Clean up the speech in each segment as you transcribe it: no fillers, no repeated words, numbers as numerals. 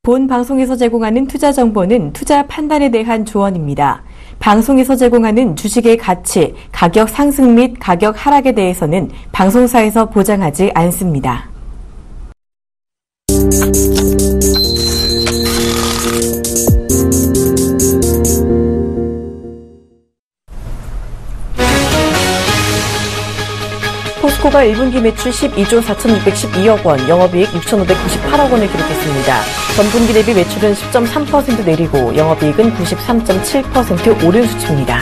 본 방송에서 제공하는 투자 정보는 투자 판단에 대한 조언입니다. 방송에서 제공하는 주식의 가치, 가격 상승 및 가격 하락에 대해서는 방송사에서 보장하지 않습니다. 포스코가 1분기 매출 12조 4,612억 원, 영업이익 6,598억 원을 기록했습니다. 전분기 대비 매출은 10.3% 내리고 영업이익은 93.7% 오른 수치입니다.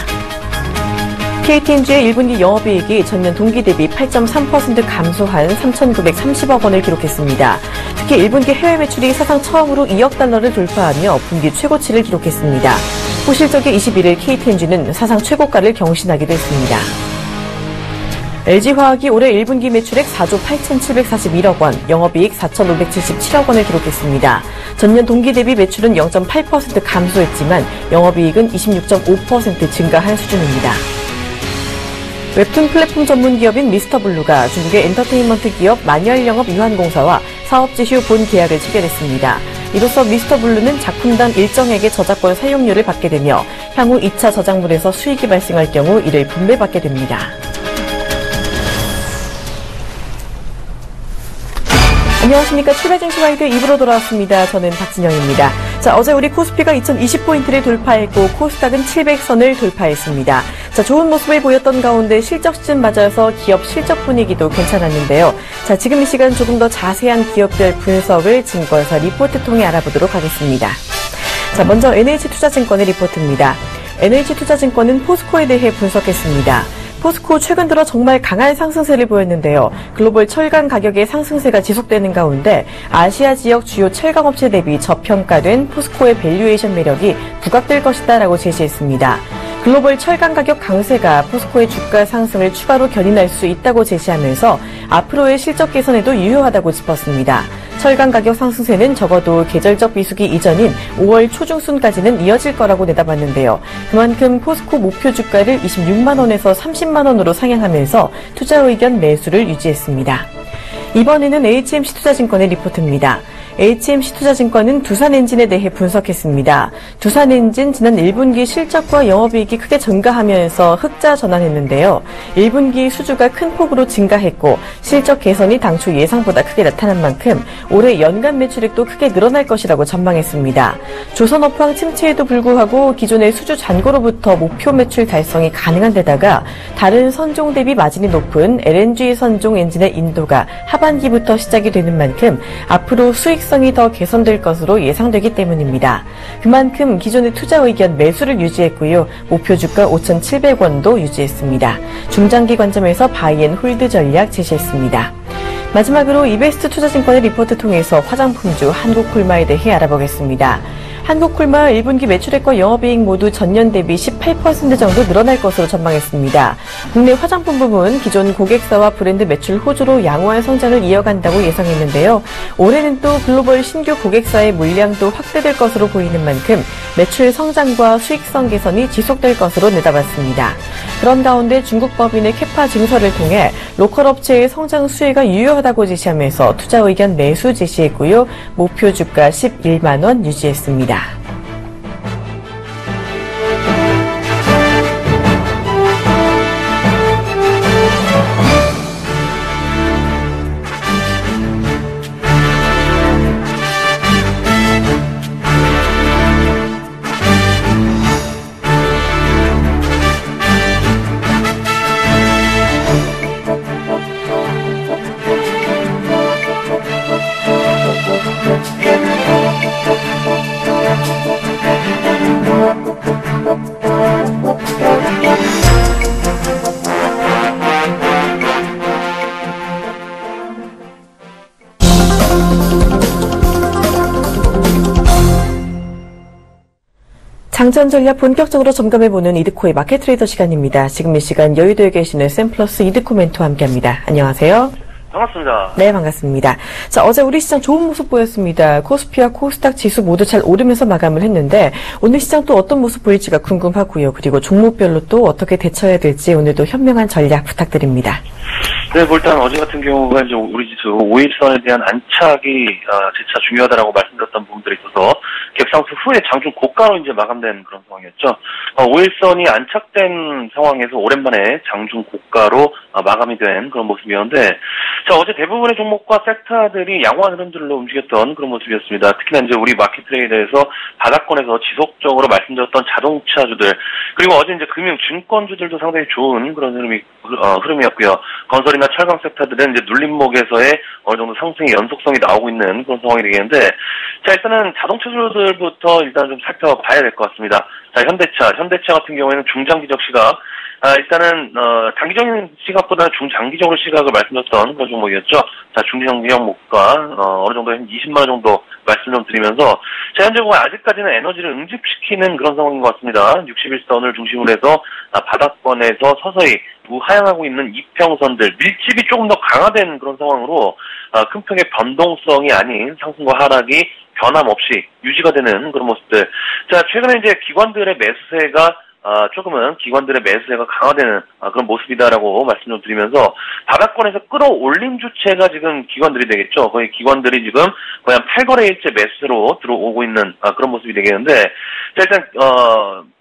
KT&G의 1분기 영업이익이 전년 동기 대비 8.3% 감소한 3,930억 원을 기록했습니다. 특히 1분기 해외 매출이 사상 처음으로 2억 달러를 돌파하며 분기 최고치를 기록했습니다. 호실적의 21일 KT&G는 사상 최고가를 경신하기도 했습니다. LG화학이 올해 1분기 매출액 4조 8,741억 원, 영업이익 4,577억 원을 기록했습니다. 전년 동기 대비 매출은 0.8% 감소했지만 영업이익은 26.5% 증가한 수준입니다. 웹툰 플랫폼 전문 기업인 미스터블루가 중국의 엔터테인먼트 기업 만열영업유한공사와 사업지휴 본 계약을 체결했습니다. 이로써 미스터블루는 작품당 일정액의 저작권 사용료를 받게 되며 향후 2차 저작물에서 수익이 발생할 경우 이를 분배받게 됩니다. 안녕하십니까. 출발증시와이드 2부로 돌아왔습니다. 저는 박진영입니다. 자, 어제 우리 코스피가 2020포인트를 돌파했고 코스닥은 700선을 돌파했습니다. 자, 좋은 모습을 보였던 가운데 실적 시즌 맞아서 기업 실적 분위기도 괜찮았는데요. 자, 지금 이 시간 조금 더 자세한 기업별 분석을 증권사 리포트 통해 알아보도록 하겠습니다. 자, 먼저 NH투자증권의 리포트입니다. NH투자증권은 포스코에 대해 분석했습니다. 포스코 최근 들어 정말 강한 상승세를 보였는데요. 글로벌 철강 가격의 상승세가 지속되는 가운데 아시아 지역 주요 철강업체 대비 저평가된 포스코의 밸류에이션 매력이 부각될 것이다라고 제시했습니다. 글로벌 철강 가격 강세가 포스코의 주가 상승을 추가로 견인할 수 있다고 제시하면서 앞으로의 실적 개선에도 유효하다고 짚었습니다. 철강 가격 상승세는 적어도 계절적 비수기 이전인 5월 초중순까지는 이어질 거라고 내다봤는데요. 그만큼 포스코 목표 주가를 26만 원에서 30만 원으로 상향하면서 투자 의견 매수를 유지했습니다. 이번에는 HMC투자증권의 리포트입니다. HMC투자증권은 두산엔진에 대해 분석했습니다. 두산엔진 지난 1분기 실적과 영업이익이 크게 증가하면서 흑자 전환했는데요. 1분기 수주가 큰 폭으로 증가했고 실적 개선이 당초 예상보다 크게 나타난 만큼 올해 연간 매출액도 크게 늘어날 것이라고 전망했습니다. 조선업황 침체에도 불구하고 기존의 수주 잔고로부터 목표 매출 달성이 가능한 데다가 다른 선종 대비 마진이 높은 LNG 선종 엔진의 인도가 하반기부터 시작이 되는 만큼 앞으로 수익성이 더 개선될 것으로 예상되기 때문입니다. 그만큼 기존의 투자 의견 매수를 유지했고요. 목표 주가 5,700원도 유지했습니다. 중장기 관점에서 바이앤홀드 전략 제시했습니다. 마지막으로 이베스트 투자증권의 리포트 통해서 화장품주 한국콜마에 대해 알아보겠습니다. 한국콜마 1분기 매출액과 영업이익 모두 전년 대비 18% 정도 늘어날 것으로 전망했습니다. 국내 화장품 부문 기존 고객사와 브랜드 매출 호조로 양호한 성장을 이어간다고 예상했는데요. 올해는 또 글로벌 신규 고객사의 물량도 확대될 것으로 보이는 만큼 매출 성장과 수익성 개선이 지속될 것으로 내다봤습니다. 그런 가운데 중국 법인의 캐파 증설을 통해 로컬 업체의 성장 수혜가 유효하다고 제시하면서 투자 의견 매수 제시했고요. 목표 주가 11만 원 유지했습니다. 장전 전략 본격적으로 점검해보는 이드코의 마켓 트레이더 시간입니다. 지금 이 시간 여의도에 계시는 샘플러스 이드코 멘토와 함께합니다. 안녕하세요. 반갑습니다. 네, 반갑습니다. 자, 어제 우리 시장 좋은 모습 보였습니다. 코스피와 코스닥 지수 모두 잘 오르면서 마감을 했는데 오늘 시장 또 어떤 모습 보일지가 궁금하고요. 그리고 종목별로 또 어떻게 대처해야 될지 오늘도 현명한 전략 부탁드립니다. 네, 일단 어제 같은 경우가 이제 우리 지수 5일선에 대한 안착이 재차 중요하다라고 말씀드렸던 부분들이 있어서 갭상승 후에 장중 고가로 이제 마감된 그런 상황이었죠. 5일선이 안착된 상황에서 오랜만에 장중 고가로 마감이 된 그런 모습이었는데, 자, 어제 대부분의 종목과 섹터들이 양호한 흐름들로 움직였던 그런 모습이었습니다. 특히나 이제 우리 마켓 트레이더에서 바닥권에서 지속적으로 말씀드렸던 자동차주들, 그리고 어제 이제 금융 증권주들도 상당히 좋은 그런 흐름이었고요. 건설이나 철강 섹터들은 이제 눌림목에서의 어느 정도 상승의 연속성이 나오고 있는 그런 상황이 되겠는데, 자, 일단은 자동차주들부터 일단 좀 살펴봐야 될 것 같습니다. 자, 현대차 같은 경우에는 중장기적 시각, 일단은 단기적인 시각보다는 중장기적으로 시각을 말씀드렸던 그런 종목이었죠. 자, 중장기적 목가 어느 정도 한 20만 원 정도 말씀 좀 드리면서, 자, 현재 보면 아직까지는 에너지를 응집시키는 그런 상황인 것 같습니다. 61선을 중심으로 해서 바닥권에서 서서히 우하향하고 있는 이평선들, 밀집이 조금 더 강화된 그런 상황으로 큰 폭의 변동성이 아닌 상승과 하락이 변함없이 유지가 되는 그런 모습들. 자, 최근에 이제 기관들의 매수세가 조금은 기관들의 매수세가 강화되는 그런 모습이다라고 말씀 좀 드리면서, 바닥권에서 끌어올린 주체가 지금 기관들이 되겠죠. 거의 기관들이 지금 거의 한 8거래일째 매수로 들어오고 있는 그런 모습이 되겠는데, 자, 일단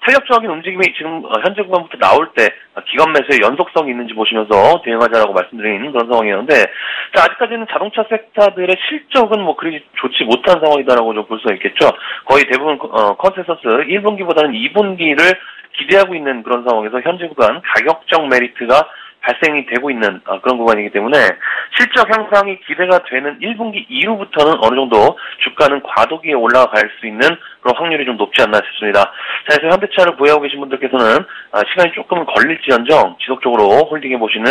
탄력적인 움직임이 지금 현재 구간부터 나올 때 기관 매수의 연속성이 있는지 보시면서 대응하자라고 말씀드리는 그런 상황이었는데, 자, 아직까지는 자동차 섹터들의 실적은 뭐 그리 좋지 못한 상황이다라고 좀 볼 수가 있겠죠. 거의 대부분 컨센서스 1분기보다는 2분기를 기대하고 있는 그런 상황에서 현재 구간 가격적 메리트가 발생이 되고 있는 그런 구간이기 때문에 실적 향상이 기대가 되는 1분기 이후부터는 어느 정도 주가는 과도기에 올라갈 수 있는 그런 확률이 좀 높지 않나 싶습니다. 자, 그래서 현대차를 보유하고 계신 분들께서는 시간이 조금은 걸릴지언정 지속적으로 홀딩해 보시는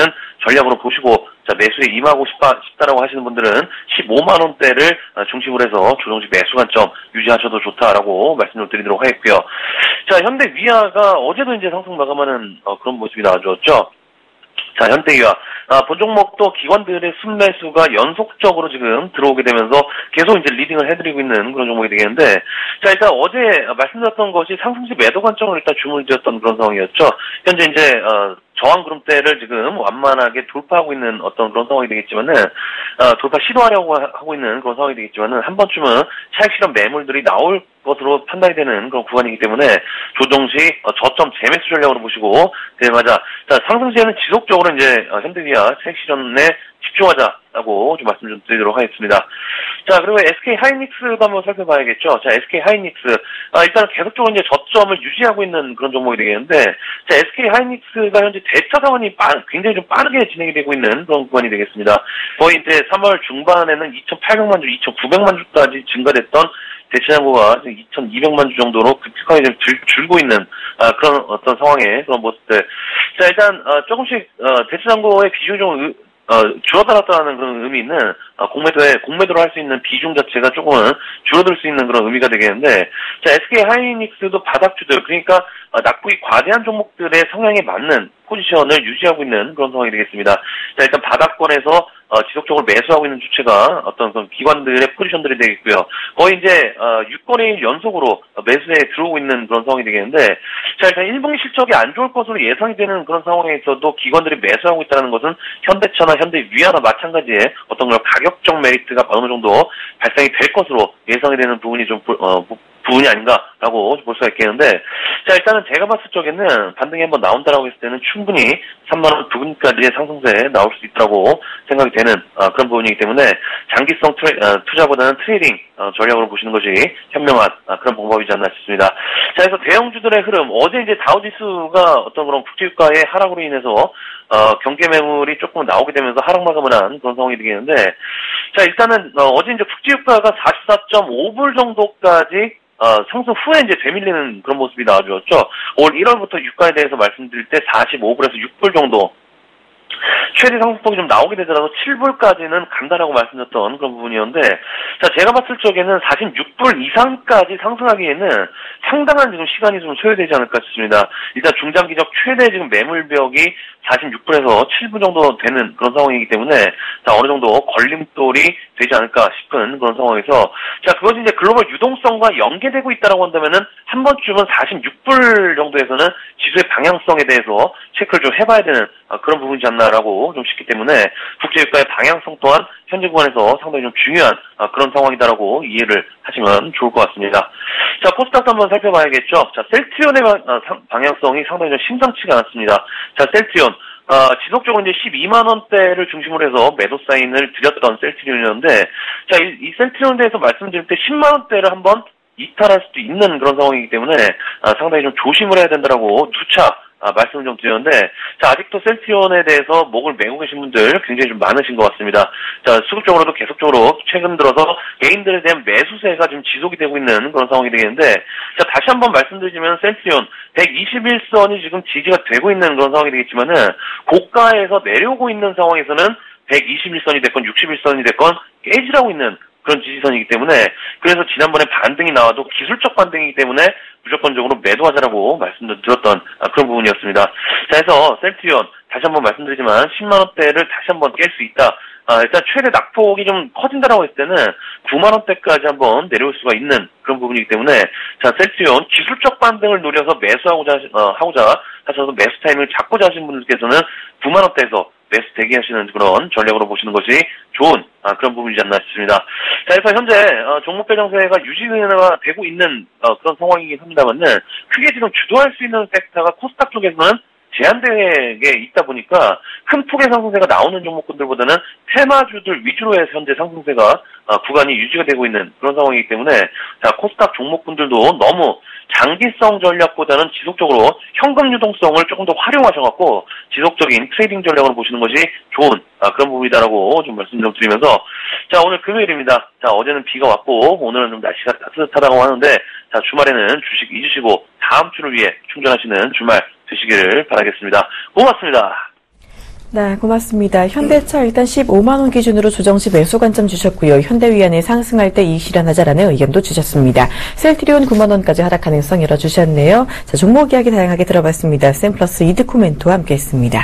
전략으로 보시고, 자, 매수에 임하고 싶다라고 하시는 분들은 15만 원대를 중심으로 해서 조정식 매수 관점 유지하셔도 좋다라고 말씀 좀 드리도록 하겠고요. 자, 현대위아가 어제도 이제 상승 마감하는 그런 모습이 나와주었죠. 자, 현대위아 본 종목도 기관들의 순매수가 연속적으로 지금 들어오게 되면서 계속 이제 리딩을 해드리고 있는 그런 종목이 되겠는데, 자, 일단 어제 말씀드렸던 것이 상승시 매도 관점을 일단 주문을 드렸던 그런 상황이었죠. 현재 이제 저항 그룹대를 지금 완만하게 돌파하고 있는 어떤 그런 상황이 되겠지만은, 돌파 시도하려고 하고 있는 그런 상황이 되겠지만은, 한 번쯤은 차익 실현 매물들이 나올 것으로 판단이 되는 그런 구간이기 때문에 조정시 저점 재매수 전략으로 보시고 대응하자. 자, 상승시에는 지속적으로 이제 현대위아 차익 실현에 집중하자라고 좀 말씀 좀 드리도록 하겠습니다. 자, 그리고 SK 하이닉스도 한번 살펴봐야겠죠. 자, SK 하이닉스 일단 계속적으로 이제 저점을 유지하고 있는 그런 종목이 되겠는데, 자, SK 하이닉스가 현재 대차 상환이 굉장히 좀 빠르게 진행이 되고 있는 그런 구간이 되겠습니다. 거의 이제 3월 중반에는 2,800만 주, 2,900만 주까지 증가됐던 대체장고가 2,200만 주 정도로 급격하게 좀 줄고 있는 그런 어떤 상황의 그런 모습들. 자, 일단 조금씩 대체장고의 비중이 좀 줄어들었다는 그런 의미는 공매도를 할 수 있는 비중 자체가 조금은 줄어들 수 있는 그런 의미가 되겠는데, 자, SK 하이닉스도 바닥주들, 그러니까 낙폭이 과대한 종목들의 성향에 맞는 포지션을 유지하고 있는 그런 상황이 되겠습니다. 자, 일단 바닥권에서 지속적으로 매수하고 있는 주체가 어떤 그런 기관들의 포지션들이 되겠고요. 거의 이제 6거래일 연속으로 매수에 들어오고 있는 그런 상황이 되겠는데, 자, 일단 1분기 실적이 안 좋을 것으로 예상이 되는 그런 상황에 있어도 기관들이 매수하고 있다는 것은 현대차나 현대위아나 마찬가지의 어떤 그런 가격적 메리트가 어느 정도 발생이 될 것으로 예상이 되는 부분이 좀 부분이 아닌가라고 볼 수가 있겠는데, 자, 일단은 제가 봤을 적에는 반등이 한번 나온다라고 했을 때는 충분히 3만원 부분까지의 상승세에 나올 수 있다고 생각이 되는 그런 부분이기 때문에 장기성 투자보다는 트레이딩 전략으로 보시는 것이 현명한 그런 방법이지 않나 싶습니다. 자, 그래서 대형주들의 흐름, 어제 이제 다우지수가 어떤 그런 국제유가의 하락으로 인해서 경계 매물이 조금 나오게 되면서 하락 마감을 한 그런 상황이 되겠는데, 자, 일단은 어제 이제 국제유가가 44.5불 정도까지 상승 후에 이제 되밀리는 그런 모습이 나와주었죠. 올 1월부터 유가에 대해서 말씀드릴 때 45불에서 6불 정도 최대 상승폭이 좀 나오게 되더라도 7불까지는 간다라고 말씀드렸던 그런 부분이었는데, 자, 제가 봤을 적에는 46불 이상까지 상승하기에는 상당한 지금 시간이 좀 소요되지 않을까 싶습니다. 일단 중장기적 최대 지금 매물벽이 46불에서 7불 정도 되는 그런 상황이기 때문에, 자, 어느 정도 걸림돌이 되지 않을까 싶은 그런 상황에서, 자, 그것이 이제 글로벌 유동성과 연계되고 있다라고 한다면은, 한 번쯤은 46불 정도에서는 지수의 방향성에 대해서 체크를 좀 해봐야 되는 그런 부분이지 않나라고 좀 싶기 때문에, 국제유가의 방향성 또한 현재 구간에서 상당히 좀 중요한 그런 상황이다라고 이해를 하시면 좋을 것 같습니다. 자, 코스닥도 한번 살펴봐야겠죠. 자, 셀트리온의 방향성이 상당히 좀 심상치가 않습니다. 자, 셀트리온. 지속적으로 이제 12만원대를 중심으로 해서 매도 사인을 드렸던 셀트리온이었는데, 자, 이 셀트리온에 대해서 말씀드릴 때 10만원대를 한번 이탈할 수도 있는 그런 상황이기 때문에, 상당히 좀 조심을 해야 된다라고 누차 말씀을 좀 드렸는데, 자, 아직도 셀트리온에 대해서 목을 메고 계신 분들 굉장히 좀 많으신 것 같습니다. 자, 수급적으로도 계속적으로 최근 들어서 개인들에 대한 매수세가 지금 지속이 되고 있는 그런 상황이 되겠는데, 자, 다시 한번 말씀드리자면 셀트리온 121선이 지금 지지가 되고 있는 그런 상황이 되겠지만은, 고가에서 내려오고 있는 상황에서는 121선이 됐건 61선이 됐건 깨지라고 있는 그런 지지선이기 때문에, 그래서 지난번에 반등이 나와도 기술적 반등이기 때문에 무조건적으로 매도하자라고 말씀을 드렸던 그런 부분이었습니다. 자, 해서 셀트리온 다시 한번 말씀드리지만 10만원대를 다시 한번 깰 수 있다. 일단 최대 낙폭이 좀 커진다라고 했을 때는 9만원대까지 한번 내려올 수가 있는 그런 부분이기 때문에, 자, 셀트리온 기술적 반등을 노려서 매수하고자 하셔서 매수 타이밍을 잡고자 하시는 분들께서는 9만원대에서 매수 대기하시는 그런 전략으로 보시는 것이 좋은 그런 부분이지 않나 싶습니다. 자, 그래서 현재 종목별 정세가 유지가 되고 있는 그런 상황이긴 합니다만은, 크게 지금 주도할 수 있는 섹터가 코스닥 쪽에서는 제한되게 있다 보니까 큰 폭의 상승세가 나오는 종목군들보다는 테마주들 위주로 해서 현재 상승세가 구간이 유지가 되고 있는 그런 상황이기 때문에, 자, 코스닥 종목군들도 너무 장기성 전략보다는 지속적으로 현금 유동성을 조금 더 활용하셔갖고 지속적인 트레이딩 전략으로 보시는 것이 좋은 그런 부분이다라고 좀 말씀 좀 드리면서, 자, 오늘 금요일입니다. 자, 어제는 비가 왔고 오늘은 좀 날씨가 따뜻하다고 하는데, 자, 주말에는 주식 잊으시고 다음 주를 위해 충전하시는 주말 되시기를 바라겠습니다. 고맙습니다. 네, 고맙습니다. 현대차 일단 15만원 기준으로 조정시 매수 관점 주셨고요. 현대위안이 상승할 때 이익 실현하자라는 의견도 주셨습니다. 셀트리온 9만원까지 하락 가능성 열어주셨네요. 자, 종목 이야기 다양하게 들어봤습니다. 샘플러스 이드코 멘토와 함께했습니다.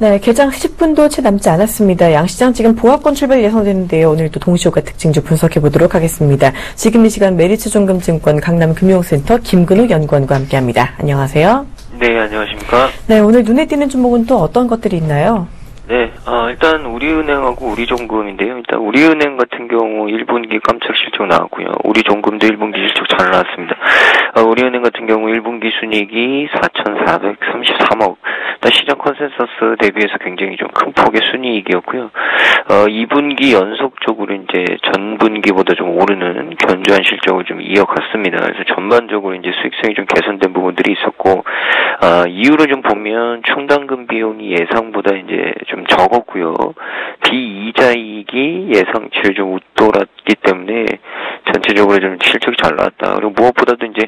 네, 개장 10분도 채 남지 않았습니다. 양시장 지금 보합권 출발 예상되는데요. 오늘도 동시효과 특징주 분석해보도록 하겠습니다. 지금 이 시간 메리츠종금증권 강남금융센터 김근우 연구원과 함께합니다. 안녕하세요. 네, 안녕하십니까. 네, 오늘 눈에 띄는 종목은 또 어떤 것들이 있나요? 네, 일단 우리은행하고 우리종금인데요. 일단 우리은행 같은 경우 1분기 깜짝 실적 나왔고요. 우리종금도 1분기 실적 잘 나왔습니다. 우리은행 같은 경우 1분기 순이익이 4,433억. 일단 시장 컨센서스 대비해서 굉장히 좀 큰 폭의 순이익이었고요. 2분기 연속적으로 이제 전분기보다 좀 오르는 견조한 실적을 좀 이어갔습니다. 그래서 전반적으로 이제 수익성이 좀 개선된 부분들이 있었고, 이유로 좀 보면 충당금 비용이 예상보다 이제 좀 적었고요. 비이자이익이 예상치를 좀 웃돌았기 때문에 전체적으로 좀 실적이 잘 나왔다. 그리고 무엇보다도 이제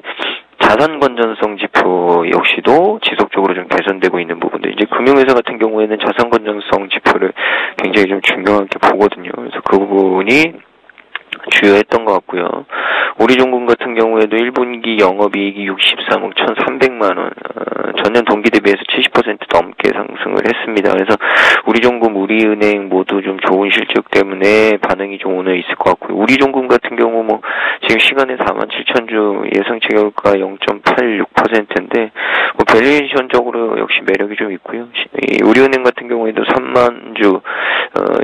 자산 건전성 지표 역시도 지속적으로 좀 개선되고 있는 부분들. 이제 금융회사 같은 경우에는 자산 건전성 지표를 굉장히 좀 중요하게 보거든요. 그래서 그 부분이 주요했던 것 같고요. 우리종금 같은 경우에도 1분기 영업이익이 63억 1,300만 원, 전년 동기 대비해서 70% 넘게 상승을 했습니다. 그래서 우리종금, 우리은행 모두 좀 좋은 실적 때문에 반응이 좀 오늘 있을 것 같고요. 우리종금 같은 경우 뭐 지금 시간 시간에 47,000주 예상 체결가 0.86%인데 뭐 밸류에이션적으로 역시 매력이 좀 있고요. 우리은행 같은 경우에도 3만 주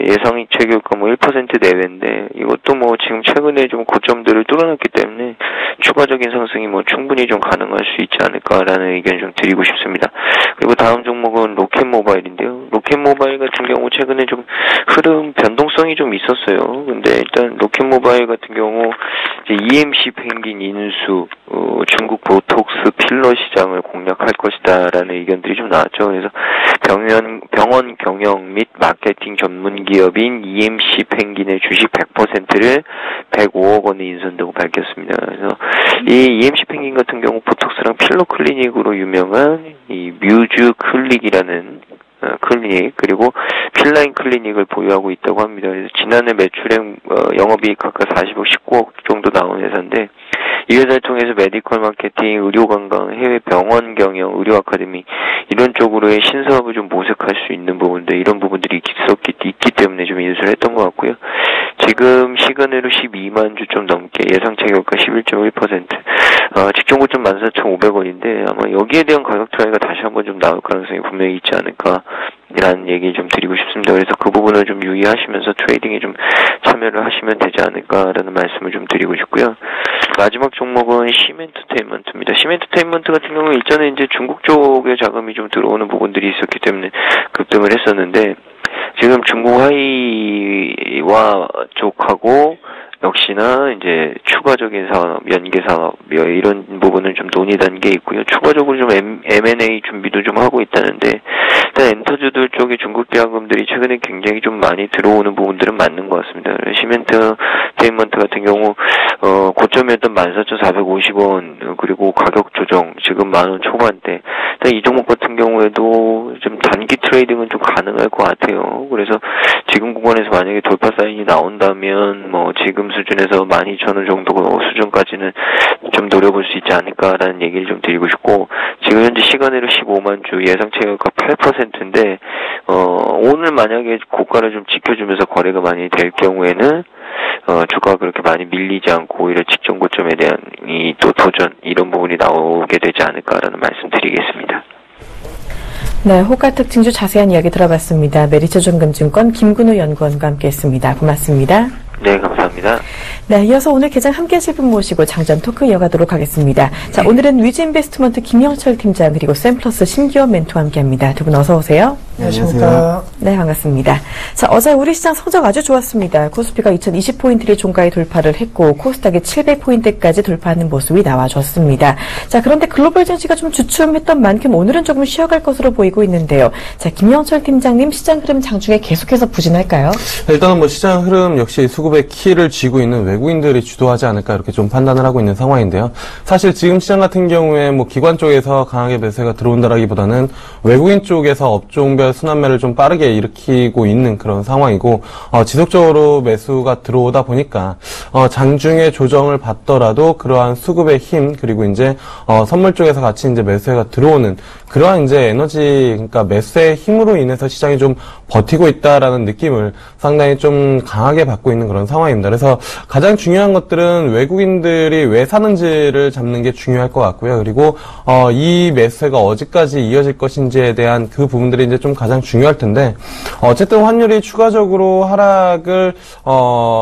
예상 체결가 뭐 1% 내외인데 이것도 뭐 지금 최근에 좀 고점들을 뚫어놨기 때문에 추가적인 상승이 뭐 충분히 좀 가능할 수 있지 않을까라는 의견을 좀 드리고 싶습니다. 그리고 다음 종목은 로켓모바일인데요. 로켓모바일 같은 경우 최근에 좀 흐름 변동성이 좀 있었어요. 근데 일단 로켓모바일 같은 경우 이제 EMC 펭귄 인수 중국 보톡스 필러 시장을 공략할 것이다라는 의견들이 좀 나왔죠. 그래서 병원 경영 및 마케팅 전문 기업인 EMC 펭귄의 주식 100%를 105억 원에 인수한다고 밝혔습니다. 그래서 이 EMC 펭귄 같은 경우 보톡스랑 필러 클리닉으로 유명한 이 뮤즈 클릭이라는 클리닉 그리고 필라인 클리닉을 보유하고 있다고 합니다. 그래서 지난해 매출액 영업이익 각각 40억, 19억 정도 나온 회사인데 이 회사를 통해서 메디컬 마케팅, 의료 관광, 해외 병원 경영, 의료 아카데미 이런 쪽으로의 신사업을 좀 모색할 수 있는 부분들 이런 부분들이 있기 때문에 좀 인수를 했던 것 같고요. 지금 시간으로 12만 주 좀 넘게 예상 체결가 11.1%. 직전 고점 14,500원인데 아마 여기에 대한 가격 차이가 다시 한번 좀 나올 가능성이 분명히 있지 않을까라는 얘기 좀 드리고 싶습니다. 그래서 그 부분을 좀 유의하시면서 트레이딩에 좀 참여를 하시면 되지 않을까라는 말씀을 좀 드리고 싶고요. 마지막 종목은 시멘트테인먼트입니다. 시멘트테인먼트 같은 경우는 일전에 이제 중국 쪽에 자금이 좀 들어오는 부분들이 있었기 때문에 급등을 했었는데 지금 중국 화이와 쪽하고 역시나 이제 추가적인 사업, 연계 사업 이런 부분은 좀 논의 단계에 있고요. 추가적으로 좀 M&A 준비도 좀 하고 있다는데 일단 엔터주들 쪽에 중국 자금들이 최근에 굉장히 좀 많이 들어오는 부분들은 맞는 것 같습니다. 시멘트테인먼트 같은 경우 고점이었던 14,450원 그리고 가격 조정 지금 10,000원 초반대. 일단 이 종목 같은 경우에도 좀 단기 트레이딩은 좀 가능할 것 같아요. 그래서 지금 구간에서 만약에 돌파 사인이 나온다면 뭐 지금 수준에서 12,000원 정도 수준까지는 좀 노려볼 수 있지 않을까라는 얘기를 좀 드리고 싶고 지금 현재 시간으로 15만 주 예상 체결가 8%인데 오늘 만약에 고가를 좀 지켜주면서 거래가 많이 될 경우에는 주가가 그렇게 많이 밀리지 않고 오히려 직전 고점에 대한 이 또 도전 이런 부분이 나오게 되지 않을까라는 말씀 드리겠습니다. 네, 호가 특징주 자세한 이야기 들어봤습니다. 메리츠증권증권 김근우 연구원과 함께했습니다. 고맙습니다. 네, 감사합니다. 네, 이어서 오늘 개장 함께 하실 분 모시고 장전 토크 이어가도록 하겠습니다. 자, 오늘은 위즈인베스트먼트 김영철 팀장 그리고 샘플러스 심기원 멘토와 함께합니다. 두 분 어서 오세요. 안녕하십니까. 네, 반갑습니다. 자, 어제 우리 시장 성적 아주 좋았습니다. 코스피가 2020포인트를 종가에 돌파를 했고 코스닥이 700포인트까지 돌파하는 모습이 나와줬습니다. 자, 그런데 글로벌 증시가 좀 주춤했던 만큼 오늘은 조금 쉬어갈 것으로 보이고 있는데요. 자, 김영철 팀장님 시장 흐름 장중에 계속해서 부진할까요? 일단은 뭐 시장 흐름 역시 수급의 키를 쥐고 있는 외국인들이 주도하지 않을까 이렇게 좀 판단을 하고 있는 상황인데요. 사실 지금 시장 같은 경우에 뭐 기관 쪽에서 강하게 매수가 들어온다라기보다는 외국인 쪽에서 업종별 순환매를 좀 빠르게 일으키고 있는 그런 상황이고 지속적으로 매수가 들어오다 보니까 장중에 조정을 받더라도 그러한 수급의 힘 그리고 이제 선물 쪽에서 같이 이제 매수가 들어오는 그러한 이제 에너지 그러니까 매수의 힘으로 인해서 시장이 좀 버티고 있다라는 느낌을 상당히 좀 강하게 받고 있는 그런 상황입니다. 그래서 가장 중요한 것들은 외국인들이 왜 사는지를 잡는 게 중요할 것 같고요. 그리고 이 매수가 어디까지 이어질 것인지에 대한 그 부분들이 이제 좀 가장 중요할 텐데 어쨌든 환율이 추가적으로 하락을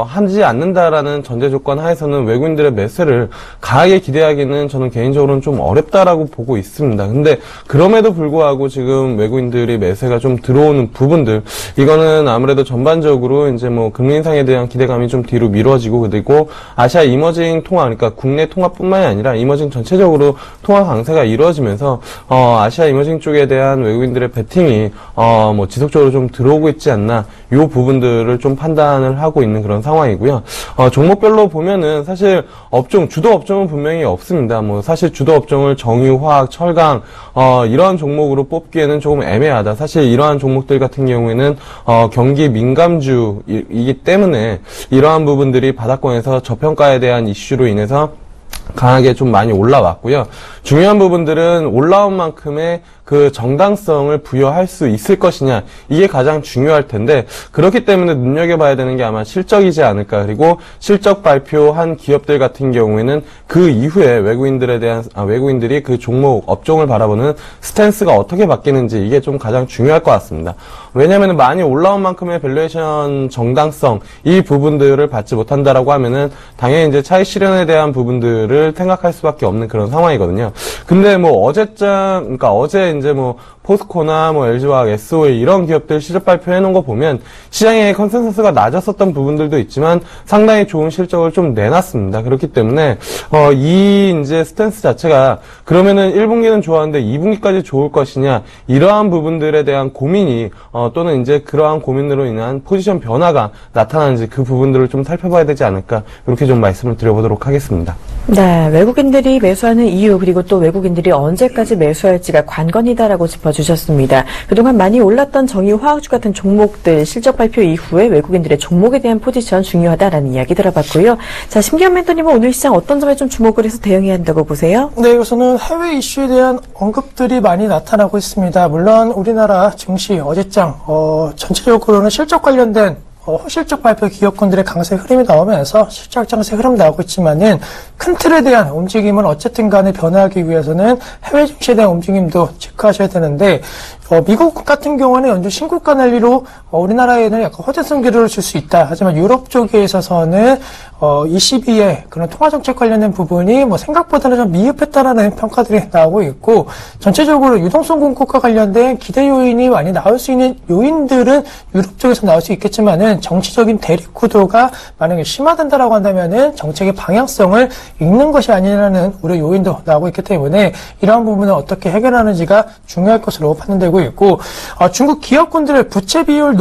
하지 않는다라는 전제 조건 하에서는 외국인들의 매수를 강하게 기대하기는 저는 개인적으로는 좀 어렵다라고 보고 있습니다. 근데 그럼에도 불구하고 지금 외국인들이 매수가 좀 들어오는 부분들 이거는 아무래도 전반적으로 이제 뭐 금리 인상에 대한 기대감이 좀 뒤로 미뤄지고 그리고 아시아 이머징 통화 그러니까 국내 통화뿐만이 아니라 이머징 전체적으로 통화 강세가 이루어지면서 아시아 이머징 쪽에 대한 외국인들의 베팅이 뭐 지속적으로 좀 들어오고 있지 않나 요 부분들을 좀 판단을 하고 있는 그런 상황이고요. 종목별로 보면은 사실 주도 업종은 분명히 없습니다. 뭐 사실 주도 업종을 정유, 화학, 철강 이러한 종목으로 뽑기에는 조금 애매하다. 사실 이러한 종목들 같은 경우에는 경기 민감주이기 때문에 이러한 부분들이 바닥권에서 저평가에 대한 이슈로 인해서 강하게 좀 많이 올라왔고요. 중요한 부분들은 올라온 만큼의 그 정당성을 부여할 수 있을 것이냐, 이게 가장 중요할 텐데, 그렇기 때문에 눈여겨봐야 되는 게 아마 실적이지 않을까. 그리고 실적 발표한 기업들 같은 경우에는 그 이후에 외국인들이 그 종목, 업종을 바라보는 스탠스가 어떻게 바뀌는지, 이게 좀 가장 중요할 것 같습니다. 왜냐하면 많이 올라온 만큼의 밸류에이션 정당성, 이 부분들을 받지 못한다라고 하면은 당연히 이제 차익 실현에 대한 부분들을 생각할 수밖에 없는 그런 상황이거든요. 근데 뭐 어제 이제 뭐 포스코나 뭐 LG화학, SOE 이런 기업들 실적 발표해 놓은 거 보면 시장의 컨센서스가 낮았었던 부분들도 있지만 상당히 좋은 실적을 좀 내놨습니다. 그렇기 때문에 이 이제 스탠스 자체가 그러면은 1분기는 좋았는데 2분기까지 좋을 것이냐, 이러한 부분들에 대한 고민이 또는 이제 그러한 고민으로 인한 포지션 변화가 나타나는지 그 부분들을 좀 살펴봐야 되지 않을까, 이렇게 좀 말씀을 드려보도록 하겠습니다. 네, 외국인들이 매수하는 이유, 그리고 또 외국인들이 언제까지 매수할지가 관건이다라고 짚어주셨습니다. 그동안 많이 올랐던 정유 화학주 같은 종목들 실적 발표 이후에 외국인들의 종목에 대한 포지션 중요하다라는 이야기 들어봤고요. 자, 심기현 멘토님은 오늘 시장 어떤 점에 좀 주목을 해서 대응해야 한다고 보세요? 네, 우선은 해외 이슈에 대한 언급들이 많이 나타나고 있습니다. 물론 우리나라 증시 어제장 전체적으로는 실적 관련된 실적 발표 기업군들의 강세 흐름이 나오면서 실적 장세 흐름 나오고 있지만은 큰 틀에 대한 움직임은 어쨌든 간에 변화하기 위해서는 해외 증시에 대한 움직임도 체크하셔야 되는데, 미국 같은 경우는 연중 신고가 난리로 우리나라에는 약간 호재성 기류를 줄 수 있다. 하지만 유럽 쪽에 있어서는 ECB의 그런 통화정책 관련된 부분이 뭐 생각보다는 좀 미흡했다라는 평가들이 나오고 있고, 전체적으로 유동성 공급과 관련된 기대 요인이 많이 나올 수 있는 요인들은 유럽 쪽에서 나올 수 있겠지만은 정치적인 대립 구도가 만약에 심화된다라고 한다면은 정책의 방향성을 읽는 것이 아니라는 우려 요인도 나오고 있기 때문에 이러한 부분을 어떻게 해결하는지가 중요할 것으로 판단되고 있고, 중국 기업군들의 부채 비율이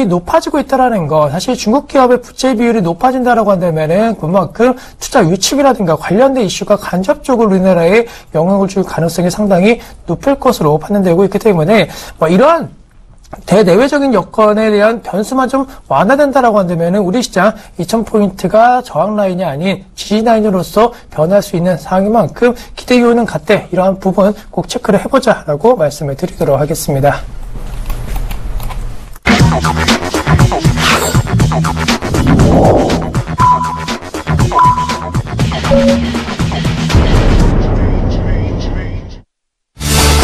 높아지고 있다라는 거, 사실 중국 기업의 부채 비율이 높아진다라고 한다면은 그만큼 투자 위축이라든가 관련된 이슈가 간접적으로 우리나라에 영향을 줄 가능성이 상당히 높을 것으로 판단되고 있기 때문에 이러한 대내외적인 여건에 대한 변수만 좀 완화된다라고 한다면은 우리 시장 2000포인트가 저항 라인이 아닌 지지 라인으로서 변할 수 있는 상황인 만큼 기대 요인은 같대. 이러한 부분 꼭 체크를 해보자라고 말씀을 드리도록 하겠습니다.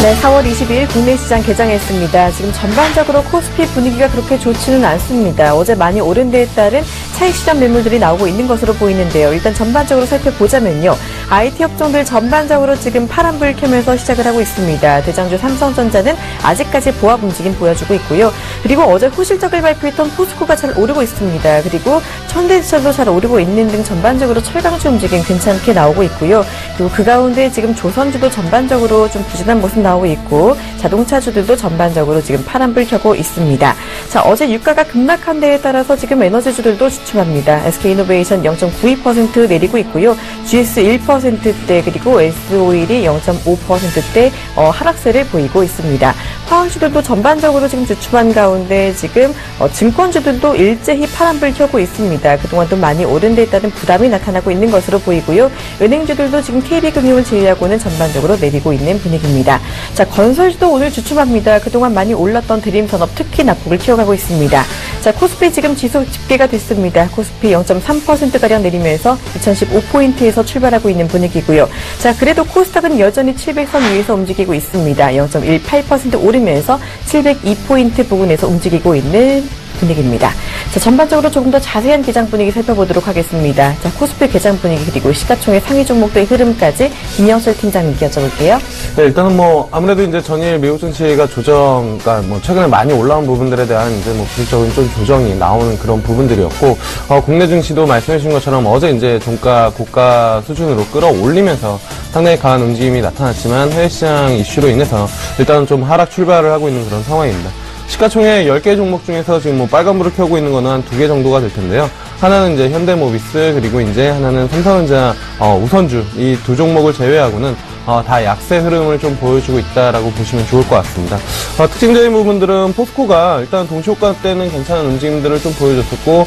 네, 4월 22일 국내 시장 개장했습니다. 지금 전반적으로 코스피 분위기가 그렇게 좋지는 않습니다. 어제 많이 오른 데에 따른 차익 실현 매물들이 나오고 있는 것으로 보이는데요. 일단 전반적으로 살펴보자면요. IT 업종들 전반적으로 지금 파란불 켜면서 시작을 하고 있습니다. 대장주 삼성전자는 아직까지 보합 움직임 보여주고 있고요. 그리고 어제 후실적을 발표했던 포스코가 잘 오르고 있습니다. 그리고 현대제철도 잘 오르고 있는 등 전반적으로 철강주 움직임 괜찮게 나오고 있고요. 그리고 그 가운데 지금 조선주도 전반적으로 좀 부진한 모습 나오고 있고, 자동차주들도 전반적으로 지금 파란불 켜고 있습니다. 자, 어제 유가가 급락한 데에 따라서 지금 에너지주들도 주춤합니다. SK이노베이션 0.92% 내리고 있고요. GS 1%대, 그리고 S오일이 0.5%대 하락세를 보이고 있습니다. 화학주들도 전반적으로 지금 주춤한 가운데 지금 증권주들도 일제히 파란불 켜고 있습니다. 그동안 또 많이 오른 데에 따른 부담이 나타나고 있는 것으로 보이고요. 은행주들도 지금 KB금융을 제외하고는 전반적으로 내리고 있는 분위기입니다. 자, 건설주도 오늘 주춤합니다. 그동안 많이 올랐던 드림산업 특히 낙폭을 키워가고 있습니다. 자, 코스피 지금 지수 집계가 됐습니다. 코스피 0.3%가량 내리면서 2015포인트에서 출발하고 있는 분위기고요. 자, 그래도 코스닥은 여전히 700선 위에서 움직이고 있습니다. 0.18% 오르면서 702포인트 부근에서 움직이고 있는 분위기입니다. 자, 전반적으로 조금 더 자세한 개장 분위기 살펴보도록 하겠습니다. 자, 코스피 개장 분위기 그리고 시가총액 상위 종목들의 흐름까지 김영철 팀장님께 여쭤볼게요. 네, 일단은 아무래도 이제 전일 미국 증시가 그러니까 최근에 많이 올라온 부분들에 대한 이제 기술적인 좀 조정이 나오는 그런 부분들이었고, 국내 증시도 말씀해 주신 것처럼 어제 이제 종가 고가 수준으로 끌어올리면서 상당히 강한 움직임이 나타났지만 해외 시장 이슈로 인해서 일단은 좀 하락 출발을 하고 있는 그런 상황입니다. 시가총액 10개 종목 중에서 지금 빨간불을 켜고 있는 거는 한 2개 정도가 될 텐데요. 하나는 이제 현대모비스, 그리고 이제 하나는 삼성전자, 우선주, 이 두 종목을 제외하고는 다 약세 흐름을 좀 보여주고 있다라고 보시면 좋을 것 같습니다. 특징적인 부분들은 포스코가 일단 동시효과 때는 괜찮은 움직임들을 좀 보여줬었고,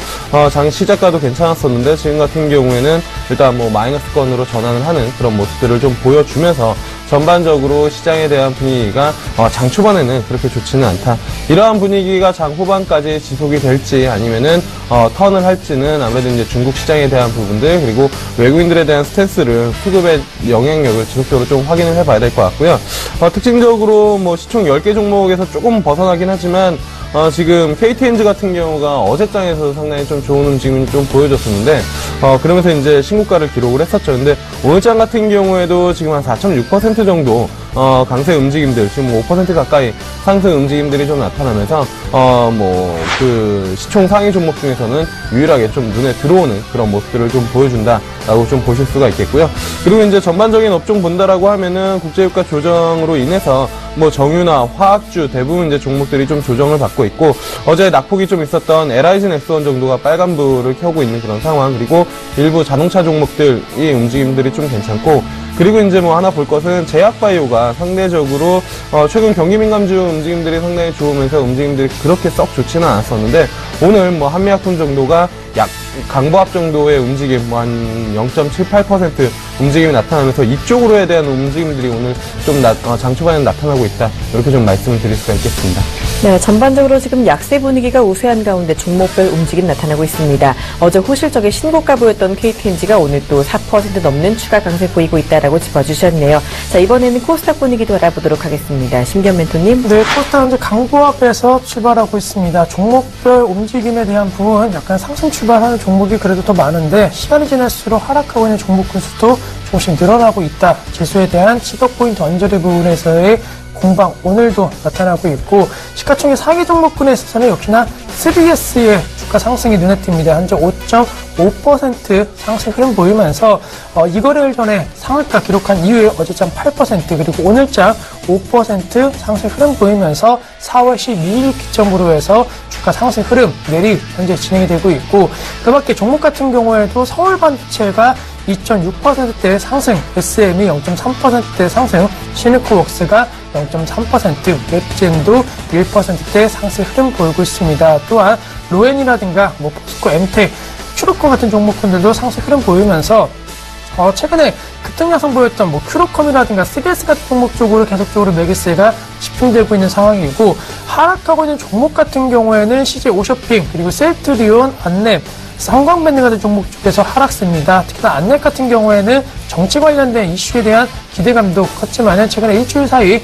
장 시작가도 괜찮았었는데 지금 같은 경우에는 일단 뭐 마이너스권으로 전환을 하는 그런 모습들을 좀 보여주면서 전반적으로 시장에 대한 분위기가 장 초반에는 그렇게 좋지는 않다. 이러한 분위기가 장 후반까지 지속이 될지 아니면은 턴을 할지는 아무래도 이제 중국 시장에 대한 부분들 그리고 외국인들에 대한 스탠스를 수급의 영향력을 지속적으로 좀 확인을 해봐야 될 것 같고요. 특징적으로 뭐 시총 10개 종목에서 조금 벗어나긴 하지만 지금 KTNG 같은 경우가 어제장에서 상당히 좀 좋은 움직임을 좀 보여줬었는데, 그러면서 이제 신고가를 기록을 했었죠. 근데 오늘장 같은 경우에도 지금 한 4.6% 정도, 강세 움직임들, 지금 5% 가까이 상승 움직임들이 좀 나타나면서, 시총 상위 종목 중에서는 유일하게 좀 눈에 들어오는 그런 모습들을 좀 보여준다라고 좀 보실 수가 있겠고요. 그리고 이제 전반적인 업종 본다라고 하면은 국제유가 조정으로 인해서 뭐 정유나 화학주 대부분 이제 종목들이 좀 조정을 받고 있고, 어제 낙폭이 좀 있었던 LIG 넥스원 정도가 빨간불을 켜고 있는 그런 상황, 그리고 일부 자동차 종목들의 움직임들이 좀 괜찮고, 그리고 이제 뭐 하나 볼 것은 제약바이오가 상대적으로 최근 경기민감주 움직임들이 상당히 좋으면서 움직임들이 그렇게 썩 좋지는 않았었는데, 오늘 뭐 한미약품 정도가 약 강보합 정도의 움직임, 뭐 한 0.78% 움직임이 나타나면서 이쪽으로에 대한 움직임들이 오늘 좀 장 초반에 나타나고 있다. 이렇게 좀 말씀을 드릴 수가 있겠습니다. 네, 전반적으로 지금 약세 분위기가 우세한 가운데 종목별 움직임 나타나고 있습니다. 어제 호실적인 신고가 보였던 KTNG가 오늘 또 4% 넘는 추가 강세 보이고 있다라고 짚어주셨네요. 자, 이번에는 코스닥 분위기도 알아보도록 하겠습니다. 심기현 멘토님. 네, 코스닥은 이제 강보합에서 출발하고 있습니다. 종목별 움직임에 대한 부분, 약간 상승 출발하는 종목이 그래도 더 많은데, 시간이 지날수록 하락하고 있는 종목군 수도 조금씩 늘어나고 있다. 지수에 대한 10억 포인트 언저리 부분에서의 공방 오늘도 나타나고 있고, 시가총액 상위 종목군에 있어서는 역시나 3S의 주가 상승이 눈에 띕니다. 현재 5.5% 상승 흐름 보이면서 이거래일 전에 상한가 기록한 이후에 어제장 8% 그리고 오늘장 5% 상승 흐름 보이면서 4월 12일 기점으로 해서 주가 상승 흐름 내리 현재 진행이 되고 있고, 그 밖에 종목 같은 경우에도 서울반도체가 2.6%대 상승, SM이 0.3%대 상승, 시니코웍스가 0.3%, 웹젠도 1%대 상승 흐름 보이고 있습니다. 또한 로엔이라든가 뭐 포스코, 엠텍, 큐로컴 같은 종목군들도 상승 흐름 보이면서 최근에 급등 양상 보였던 뭐 큐로컴이라든가 3S 같은 종목 쪽으로 계속적으로 매개세가 집중되고 있는 상황이고, 하락하고 있는 종목 같은 경우에는 CJ 오쇼핑 그리고 셀트리온, 안랩, 성광밴드 같은 종목 쪽에서 하락세입니다. 특히나 안랩 같은 경우에는 정치 관련된 이슈에 대한 기대감도 컸지만은 최근에 일주일 사이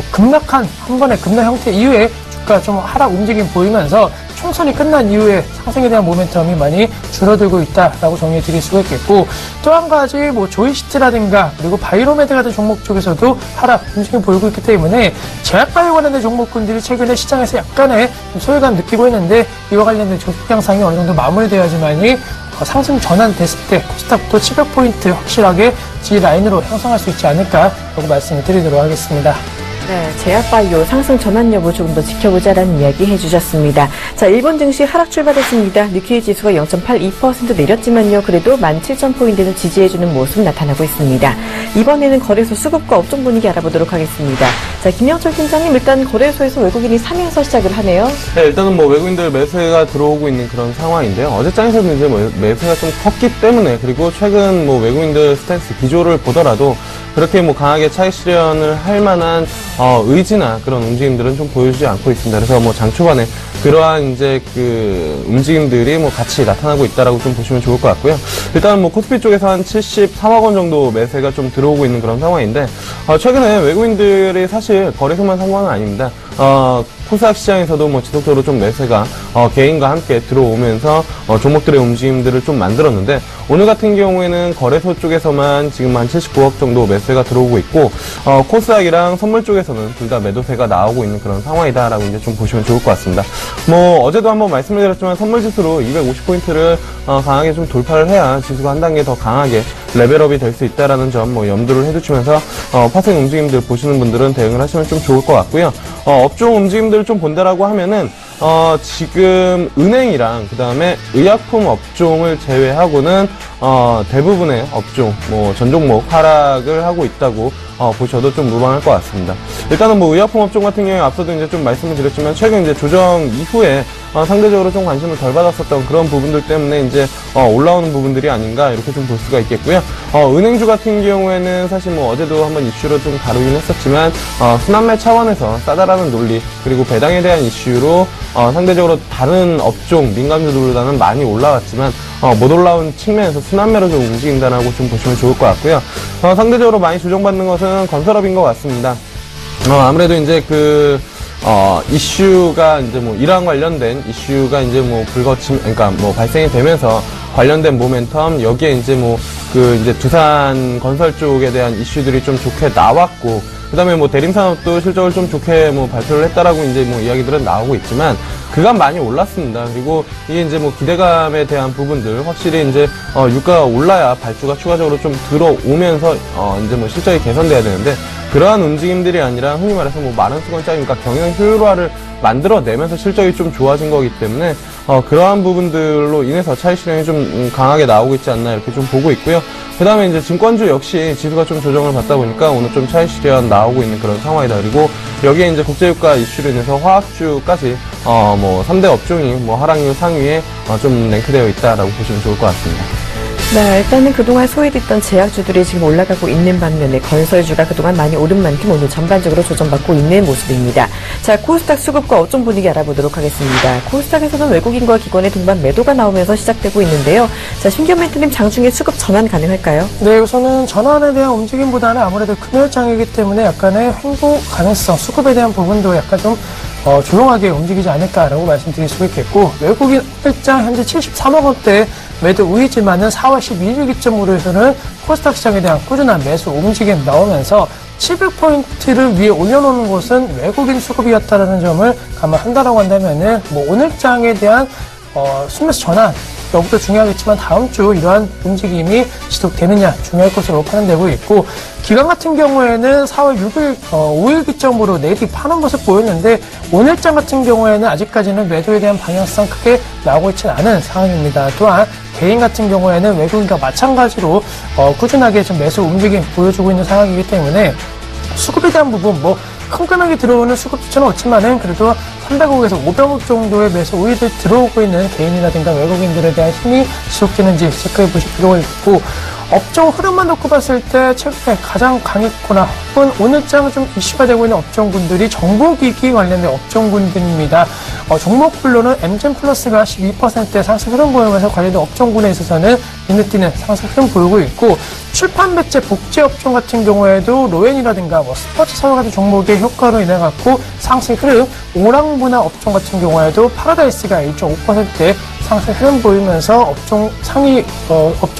급락한 한 번의 급락 형태 이후에 주가 좀 하락 움직임 보이면서 총선이 끝난 이후에 상승에 대한 모멘텀이 많이 줄어들고 있다라고 정리해 드릴 수가 있겠고, 또 한 가지 뭐 조이시트라든가 그리고 바이로메드 같은 종목 쪽에서도 하락 움직임 보이고 있기 때문에 제약바이오 관련된 종목군들이 최근에 시장에서 약간의 소외감 느끼고 있는데, 이와 관련된 조직 양상이 어느 정도 마무리되어야지만이 상승 전환됐을 때 코스닥도 700포인트 확실하게 G라인으로 형성할 수 있지 않을까라고 말씀을 드리도록 하겠습니다. 네, 제약바이오 상승 전환 여부 조금 더 지켜보자라는 이야기 해주셨습니다. 자, 일본 증시 하락 출발했습니다. 니케이 지수가 0.82% 내렸지만요, 그래도 17,000포인트를 지지해주는 모습 나타나고 있습니다. 이번에는 거래소 수급과 업종 분위기 알아보도록 하겠습니다. 자, 김영철 팀장님, 일단 거래소에서 외국인이 사면서 시작을 하네요. 네, 일단은 뭐 외국인들 매수가 들어오고 있는 그런 상황인데요. 어제장에서는 이제 뭐 매수가 좀 컸기 때문에, 그리고 최근 뭐 외국인들 스탠스 기조를 보더라도 그렇게 뭐 강하게 차익 실현을 할 만한 의지나 그런 움직임들은 좀 보여주지 않고 있습니다. 그래서 뭐 장 초반에 그러한 이제 그 움직임들이 뭐 같이 나타나고 있다라고 좀 보시면 좋을 것 같고요. 일단 뭐 코스피 쪽에서 한 73억 원 정도 매수가 좀 들어오고 있는 그런 상황인데, 최근에 외국인들이 사실 거래소만 산 건 아닙니다. 코스닥 시장에서도 뭐 지속적으로 좀 매수가 개인과 함께 들어오면서 종목들의 움직임들을 좀 만들었는데, 오늘 같은 경우에는 거래소 쪽에서만 지금 한 79억 정도 매수가 들어오고 있고, 코스닥이랑 선물 쪽에서는 둘 다 매도세가 나오고 있는 그런 상황이다라고 이제 좀 보시면 좋을 것 같습니다. 뭐 어제도 한번 말씀을 드렸지만 선물 지수로 250포인트를 강하게 좀 돌파를 해야 지수가 한 단계 더 강하게 레벨업이 될 수 있다라는 점 뭐 염두를 해두시면서 파생 움직임들 보시는 분들은 대응을 하시면 좀 좋을 것 같고요. 업종 움직임들을 좀 본다라고 하면은 지금 은행이랑 그다음에 의약품 업종을 제외하고는 대부분의 업종, 전 종목 하락을 하고 있다고 보셔도 좀 무방할 것 같습니다. 일단은 의약품 업종 같은 경우에 앞서도 이제 좀 말씀을 드렸지만 최근 이제 조정 이후에 상대적으로 좀 관심을 덜 받았었던 그런 부분들 때문에 이제 올라오는 부분들이 아닌가 이렇게 좀 볼 수가 있겠고요. 은행주 같은 경우에는 사실 어제도 한번 이슈로 좀 다루긴 했었지만 순환매 차원에서 싸다라는 논리 그리고 배당에 대한 이슈로 상대적으로 다른 업종 민감주들보다는 많이 올라왔지만 못 올라온 측면에서 순환매로 좀 움직인다라고 좀 보시면 좋을 것 같고요. 상대적으로 많이 조정받는 것은 건설업인 것 같습니다. 아무래도 이제 이슈가 이제 이랑 관련된 이슈가 이제 그러니까 발생이 되면서 관련된 모멘텀 여기에 이제 이제 두산 건설 쪽에 대한 이슈들이 좀 좋게 나왔고 그다음에 대림산업도 실적을 좀 좋게 발표를 했다라고 이제 이야기들은 나오고 있지만 그간 많이 올랐습니다. 그리고 이게 이제 기대감에 대한 부분들 확실히 이제 유가가 올라야 발주가 추가적으로 좀 들어오면서 이제 실적이 개선돼야 되는데 그러한 움직임들이 아니라 흔히 말해서 많은 수건짜리니까 경영 효율화를 만들어내면서 실적이 좀 좋아진 거기 때문에 그러한 부분들로 인해서 차익 실현이 좀 강하게 나오고 있지 않나 이렇게 좀 보고 있고요. 그 다음에 이제 증권주 역시 지수가 좀 조정을 받다 보니까 오늘 좀 차익 실현 나오고 있는 그런 상황이다. 그리고 여기에 이제 국제유가 이슈로 인해서 화학주까지 3대 업종이 하락률 상위에 좀 랭크되어 있다라고 보시면 좋을 것 같습니다. 네, 일단은 그동안 소외됐던 제약주들이 지금 올라가고 있는 반면에 건설주가 그동안 많이 오른 만큼 오늘 전반적으로 조정받고 있는 모습입니다. 자, 코스닥 수급과 업종 분위기 알아보도록 하겠습니다. 코스닥에서는 외국인과 기관의 동반 매도가 나오면서 시작되고 있는데요. 자, 신규 멘토님 장중에 수급 전환 가능할까요? 네, 우선은 전환에 대한 움직임보다는 아무래도 금요일장이기 때문에 약간의 횡보 가능성, 수급에 대한 부분도 약간 좀 조용하게 움직이지 않을까라고 말씀드릴 수 있겠고 외국인 일장 현재 73억 원대 매도 우위지만은 4월 12일 기점으로 해서는 코스닥 시장에 대한 꾸준한 매수 움직임 나오면서 700포인트를 위에 올려놓는 곳은 외국인 수급이었다라는 점을 감안한다라고 한다면은 오늘장에 대한 순매수 전환 여부도 중요하겠지만 다음 주 이러한 움직임이 지속되느냐 중요할 것으로 판단되고 있고 기관 같은 경우에는 4월 6일 5일 기점으로 내리 파는 모습 보였는데 오늘장 같은 경우에는 아직까지는 매도에 대한 방향성 크게 나오고 있지는 않은 상황입니다. 또한 개인 같은 경우에는 외국인과 마찬가지로 꾸준하게 좀 매수 움직임 보여주고 있는 상황이기 때문에 수급에 대한 부분 큰 금액이 들어오는 수급 수치는 없지만은 그래도 300억에서 500억 정도의 매수 우위들 들어오고 있는 개인이라든가 외국인들에 대한 힘이 지속되는지 체크해 보실 필요가 있고 업종 흐름만 놓고 봤을 때 최근에 가장 강했거나 혹은 오늘장은 좀 이슈가 되고 있는 업종군들이 정보기기 관련된 업종군들입니다. 종목별로는 엠젠플러스가 12%의 상승 흐름 보이면서 관련된 업종군에 있어서는 눈에 띄는 상승 흐름 보이고 있고 출판 매체 복제 업종 같은 경우에도 로엔이라든가 스포츠 서울 같은 종목의 효과로 인해 갖고 상승 흐름 오랑문화 업종 같은 경우에도 파라다이스가 1.5%의 상승 흐름 보이면서 업종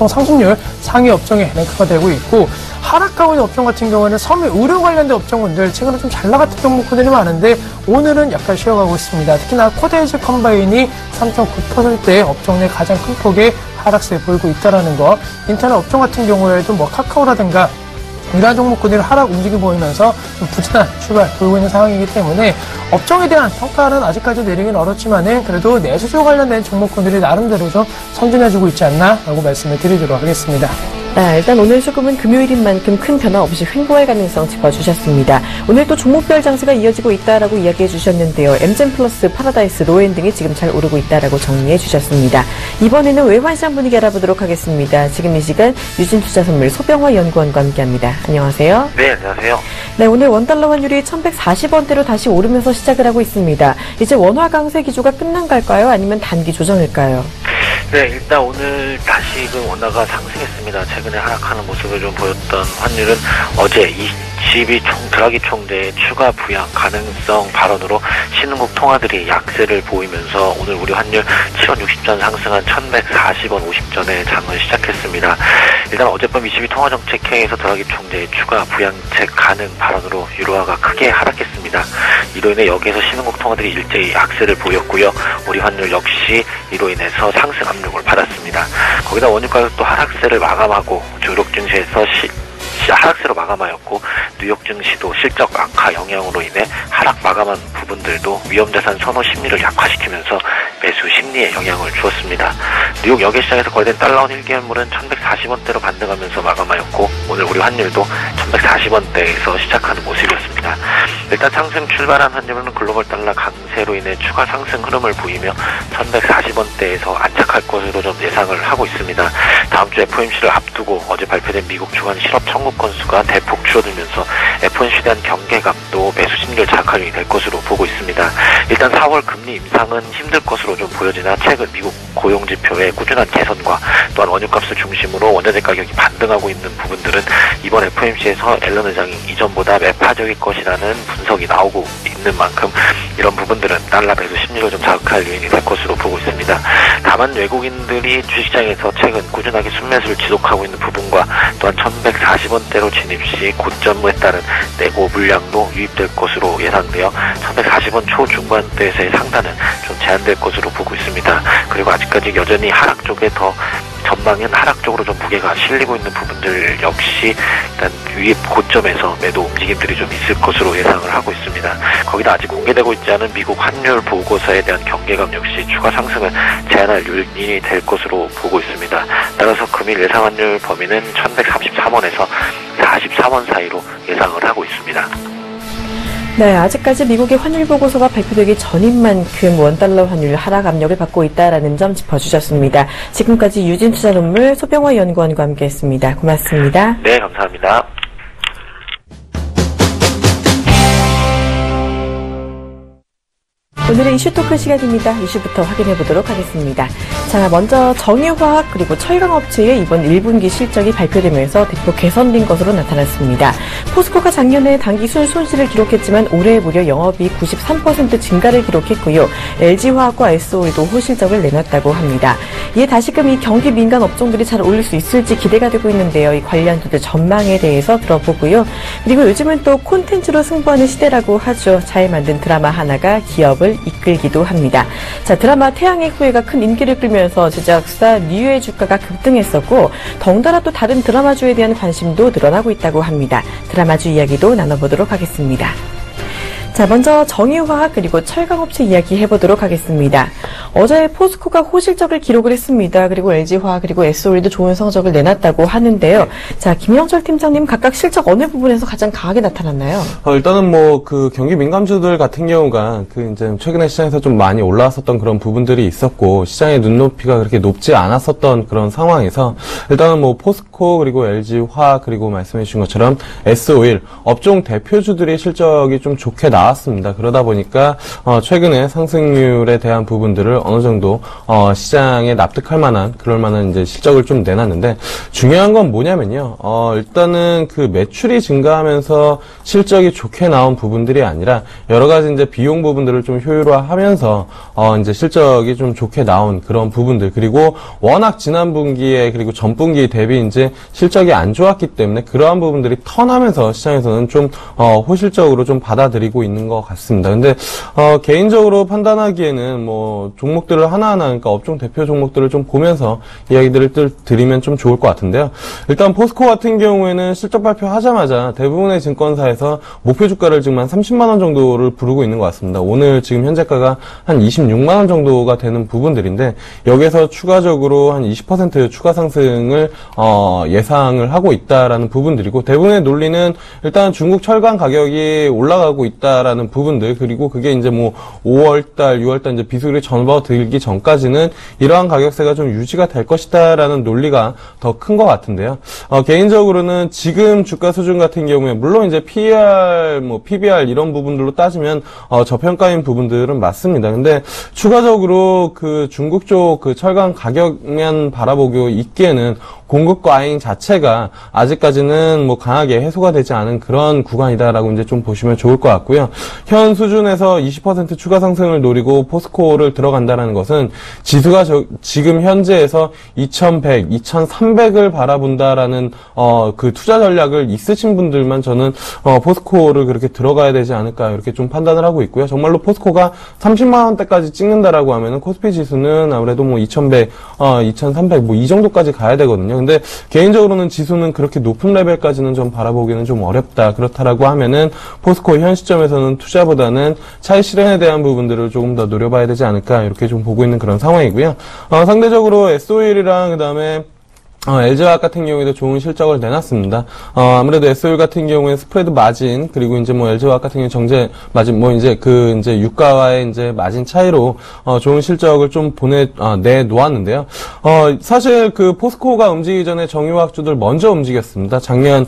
상승률 상위 업종에 랭크가 되고 있고 하락하고 있는 업종 같은 경우에는 섬유 의료 관련된 업종군들 최근에 좀 잘 나갔던 종목들이 많은데 오늘은 약간 쉬어가고 있습니다. 특히나 코데이즈 컴바인이 3.9%의 업종 내 가장 큰 폭의 하락세 보이고 있다는 거. 인터넷 업종 같은 경우에도 카카오라든가 이러한 종목군들이 하락 움직임 보이면서 좀 부진한 출발 보이고 있는 상황이기 때문에 업종에 대한 평가는 아직까지 내리긴 어렵지만은 그래도 내수주 관련된 종목군들이 나름대로 좀 선진해주고 있지 않나라고 말씀을 드리도록 하겠습니다. 일단 오늘 수급은 금요일인 만큼 큰 변화 없이 횡보할 가능성 짚어주셨습니다. 오늘 또 종목별 장세가 이어지고 있다라고 이야기해 주셨는데요. 엠젠플러스, 파라다이스, 로엔 등이 지금 잘 오르고 있다라고 정리해 주셨습니다. 이번에는 외환시장 분위기 알아보도록 하겠습니다. 지금 이 시간 유진투자선물 소병화 연구원과 함께합니다. 안녕하세요. 네, 안녕하세요. 네, 오늘 원달러 환율이 1140원대로 다시 오르면서 시작을 하고 있습니다. 이제 원화 강세 기조가 끝난 걸까요? 아니면 단기 조정일까요? 네, 일단 오늘 다시금 원화가 상승했습니다. 최근에 하락하는 모습을 좀 보였던 환율은 어제 드라기 총재의 추가 부양 가능성 발언으로 신흥국 통화들이 약세를 보이면서 오늘 우리 환율 7원 60전 상승한 1140원 50전에 장을 시작했습니다. 일단 어젯밤 ECB 통화정책회의에서 드라기 총재의 추가 부양책 가능 발언으로 유로화가 크게 하락했습니다. 이로 인해 여기에서 신흥국 통화들이 일제히 약세를 보였고요. 우리 환율 역시 이로 인해서 상승 압력을 받았습니다. 거기다 원유 가격도 하락세를 마감하고 주력 증시에서 하락세로 마감하였고 뉴욕 증시도 실적 악화 영향으로 인해 하락 마감한 부분들도 위험자산 선호 심리를 약화시키면서 매수 심리에 영향을 주었습니다. 뉴욕 여객시장에서 거래된 달러원 1개월물은 1140원대로 반등하면서 마감하였고 오늘 우리 환율도 1140원대에서 시작하는 모습이었습니다. 일단 상승 출발한 환율은 글로벌 달러 강세로 인해 추가 상승 흐름을 보이며 1140원대에서 안착할 것으로 좀 예상을 하고 있습니다. 다음 주 FOMC를 앞두고 어제 발표된 미국 주간 실업 청구 건수가 대폭 줄어들면서 FOMC에 대한 경계감도 매수 심리를 자극할 요인이 될 것으로 보고 있습니다. 일단 4월 금리 인상은 힘들 것으로 좀 보여지나 최근 미국 고용지표의 꾸준한 개선과 또한 원유값을 중심으로 원자재 가격이 반등하고 있는 부분들은 이번 FOMC에서 앨런 의장이 이전보다 매파적일 것이라는 분석이 나오고 있는 만큼 이런 부분들은 달러 매수 심리를 좀 자극할 요인이 될 것으로 보고 있습니다. 다만 외국인들이 주식시장에서 최근 꾸준하게 순매수를 지속하고 있는 부분과 또한 1140원대로 진입 시 고점에 따른 내고 물량도 유입될 것으로 예상되어 1140원 초중반대에서의 상단은 좀 제한될 것으로 보고 있습니다. 그리고 아직까지 여전히 하락 쪽에 더 전망은 하락 쪽으로 좀 무게가 실리고 있는 부분들 역시 일단 유입 고점에서 매도 움직임들이 좀 있을 것으로 예상을 하고 있습니다. 거기다 아직 공개되고 있지 않은 미국 환율 보고서에 대한 경계감 역시 추가 상승을 제한할 요인이 될 것으로 보고 있습니다. 따라서 금일 예상 환율 범위는 1133원에서 44원 사이로 예상을 하고 있습니다. 네, 아직까지 미국의 환율 보고서가 발표되기 전인 만큼 원달러 환율 하락 압력을 받고 있다라는 점 짚어주셨습니다. 지금까지 유진투자론물 소병화 연구원과 함께했습니다. 고맙습니다. 네, 감사합니다. 오늘의 이슈 토크 시간입니다. 이슈부터 확인해 보도록 하겠습니다. 자, 먼저 정유화학 그리고 철강업체의 이번 1분기 실적이 발표되면서 대폭 개선된 것으로 나타났습니다. 포스코가 작년에 단기 순손실을 기록했지만 올해 무려 영업이익 93% 증가를 기록했고요. LG화학과 SOE도 호실적을 내놨다고 합니다. 이에 다시금 이 경기 민감 업종들이 잘 올릴 수 있을지 기대가 되고 있는데요. 이 관련주들 전망에 대해서 들어보고요. 그리고 요즘은 또 콘텐츠로 승부하는 시대라고 하죠. 잘 만든 드라마 하나가 기업을 이끌기도 합니다. 자, 드라마 태양의 후예가 큰 인기를 끌면서 제작사 류의 주가가 급등했었고 덩달아 또 다른 드라마주에 대한 관심도 늘어나고 있다고 합니다. 드라마주 이야기도 나눠보도록 하겠습니다. 자, 먼저 정유화학 그리고 철강업체 이야기 해보도록 하겠습니다. 어제 포스코가 호실적을 기록을 했습니다. 그리고 LG화학 그리고 SOE도 좋은 성적을 내놨다고 하는데요. 자, 김영철 팀장님 각각 실적 어느 부분에서 가장 강하게 나타났나요? 일단은 그 경기 민감주들 같은 경우가 이제 최근에 시장에서 좀 많이 올라왔었던 그런 부분들이 있었고 시장의 눈높이가 그렇게 높지 않았었던 그런 상황에서 일단은 포스코 그리고 LG화학 그리고 말씀해 주신 것처럼 SOE 업종 대표주들의 실적이 좀 좋게 나왔습니다. 그러다 보니까 최근에 상승률에 대한 부분들을 어느 정도 시장에 납득할 만한 그럴 만한 이제 실적을 좀 내놨는데 중요한 건 뭐냐면요. 일단은 그 매출이 증가하면서 실적이 좋게 나온 부분들이 아니라 여러 가지 이제 비용 부분들을 좀 효율화하면서 이제 실적이 좀 좋게 나온 그런 부분들 그리고 워낙 지난 분기에 그리고 전 분기 대비 이제 실적이 안 좋았기 때문에 그러한 부분들이 턴하면서 시장에서는 좀 호실적으로 좀 받아들이고 있는 것 같습니다. 근데 개인적으로 판단하기에는 종목들을 하나하나 그러니까 업종 대표 종목들을 좀 보면서 이야기들을 드리면 좀 좋을 것 같은데요. 일단 포스코 같은 경우에는 실적 발표하자마자 대부분의 증권사에서 목표 주가를 지금 한 30만 원 정도를 부르고 있는 것 같습니다. 오늘 지금 현재가가 한 26만 원 정도가 되는 부분들인데 여기에서 추가적으로 한 20% 추가 상승을 예상을 하고 있다라는 부분들이고 대부분의 논리는 일단 중국 철강 가격이 올라가고 있다라는 부분들 그리고 그게 이제 5월달, 6월달 이제 비수기를 접어들기 전까지는 이러한 가격세가 좀 유지가 될 것이다라는 논리가 더 큰 것 같은데요. 개인적으로는 지금 주가 수준 같은 경우에 물론 이제 PER, PBR 이런 부분들로 따지면 저평가인 부분들은 맞습니다. 근데 추가적으로 그 중국 쪽 그 철강 가격면 바라보고 있기에는 공급 과잉 자체가 아직까지는 강하게 해소가 되지 않은 그런 구간이다라고 이제 좀 보시면 좋을 것 같고요. 현 수준에서 20% 추가 상승을 노리고 포스코를 들어간다는 것은 지수가 지금 현재에서 2100, 2300을 바라본다라는 그 투자 전략을 있으신 분들만 저는 포스코를 그렇게 들어가야 되지 않을까 이렇게 좀 판단을 하고 있고요. 정말로 포스코가 30만 원대까지 찍는다라고 하면은 코스피 지수는 아무래도 뭐 2100, 2300 뭐 이 정도까지 가야 되거든요. 근데 개인적으로는 지수는 그렇게 높은 레벨까지는 좀 바라보기는 좀 어렵다. 그렇다라고 하면은 포스코 현 시점에서는 투자보다는 차익 실현에 대한 부분들을 조금 더 노려봐야 되지 않을까 이렇게 좀 보고 있는 그런 상황이고요. 상대적으로 SO일이랑 그다음에 LG화학 같은 경우에도 좋은 실적을 내놨습니다. 아무래도 SO일 같은 경우에 스프레드 마진, 그리고 이제 뭐 LG화학 같은 경우에 정제 마진, 뭐 이제 이제 유가와의 이제 마진 차이로, 좋은 실적을 좀 내놓았는데요. 사실 그 포스코가 움직이기 전에 정유화학주들 먼저 움직였습니다. 작년,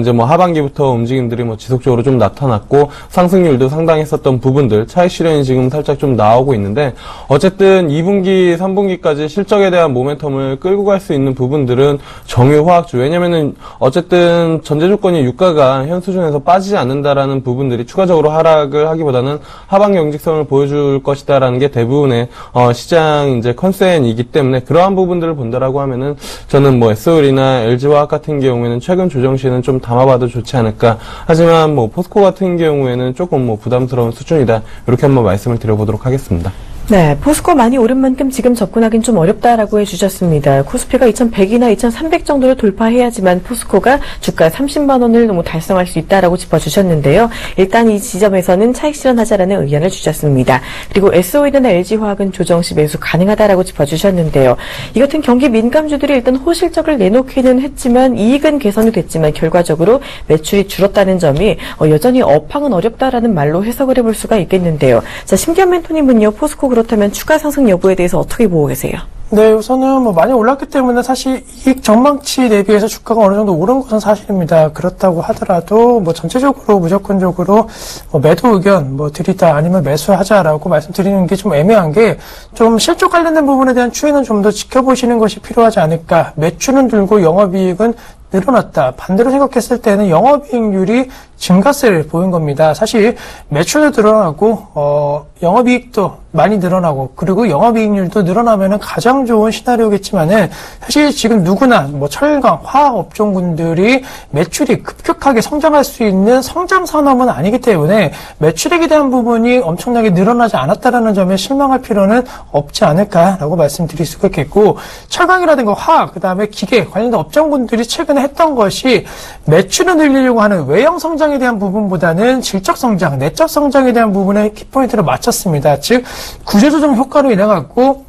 이제 뭐 하반기부터 움직임들이 뭐 지속적으로 좀 나타났고, 상승률도 상당했었던 부분들, 차익 실현이 지금 살짝 좀 나오고 있는데, 어쨌든 2분기, 3분기까지 실적에 대한 모멘텀을 끌고 갈 수 있는 부분들, 들은 정유화학주. 왜냐면은 어쨌든 전제 조건이 유가가 현 수준에서 빠지지 않는다라는 부분들이 추가적으로 하락을 하기보다는 하방 경직성을 보여줄 것이다라는 게 대부분의 시장 이제 컨센이기 때문에 그러한 부분들을 본다라고 하면은 저는 뭐 SO일이나 LG화학 같은 경우에는 최근 조정 시에는 좀 담아봐도 좋지 않을까. 하지만 뭐 포스코 같은 경우에는 조금 뭐 부담스러운 수준이다. 이렇게 한번 말씀을 드려보도록 하겠습니다. 네, 포스코 많이 오른 만큼 지금 접근하기는 좀 어렵다라고 해주셨습니다. 코스피가 2100이나 2300 정도를 돌파해야지만 포스코가 주가 30만 원을 너무 달성할 수 있다라고 짚어주셨는데요. 일단 이 지점에서는 차익 실현하자라는 의견을 주셨습니다. 그리고 SO일이나 LG화학은 조정 시 매수 가능하다라고 짚어주셨는데요. 이 같은 경기 민감주들이 일단 호실적을 내놓기는 했지만 이익은 개선이 됐지만 결과적으로 매출이 줄었다는 점이 여전히 업황은 어렵다라는 말로 해석을 해볼 수가 있겠는데요. 자, 심기현 멘토님은요, 포스코 그렇다면 추가 상승 여부에 대해서 어떻게 보고 계세요? 네, 우선은 뭐 많이 올랐기 때문에 사실 이익 전망치 대비해서 주가가 어느 정도 오른 것은 사실입니다. 그렇다고 하더라도 뭐 전체적으로 무조건적으로 뭐 매도 의견 뭐 드리다 아니면 매수하자라고 말씀드리는 게 좀 애매한 게 좀 실적 관련된 부분에 대한 추이는 좀 더 지켜보시는 것이 필요하지 않을까. 매출은 늘고 영업이익은 늘어났다. 반대로 생각했을 때는 영업이익률이 증가세를 보인 겁니다. 사실 매출도 늘어나고 영업이익도 많이 늘어나고 그리고 영업이익률도 늘어나면은 가장 좋은 시나리오겠지만은 사실 지금 누구나 뭐 철강, 화학 업종군들이 매출이 급격하게 성장할 수 있는 성장 산업은 아니기 때문에 매출액에 대한 부분이 엄청나게 늘어나지 않았다라는 점에 실망할 필요는 없지 않을까라고 말씀드릴 수가 있겠고 철강이라든가 화학, 그다음에 기계 관련된 업종군들이 최근에 했던 것이 매출을 늘리려고 하는 외형 성장에 대한 부분보다는 질적 성장, 내적 성장에 대한 부분에 키포인트를 맞췄습니다. 즉 구조조정 효과로 인해 갖고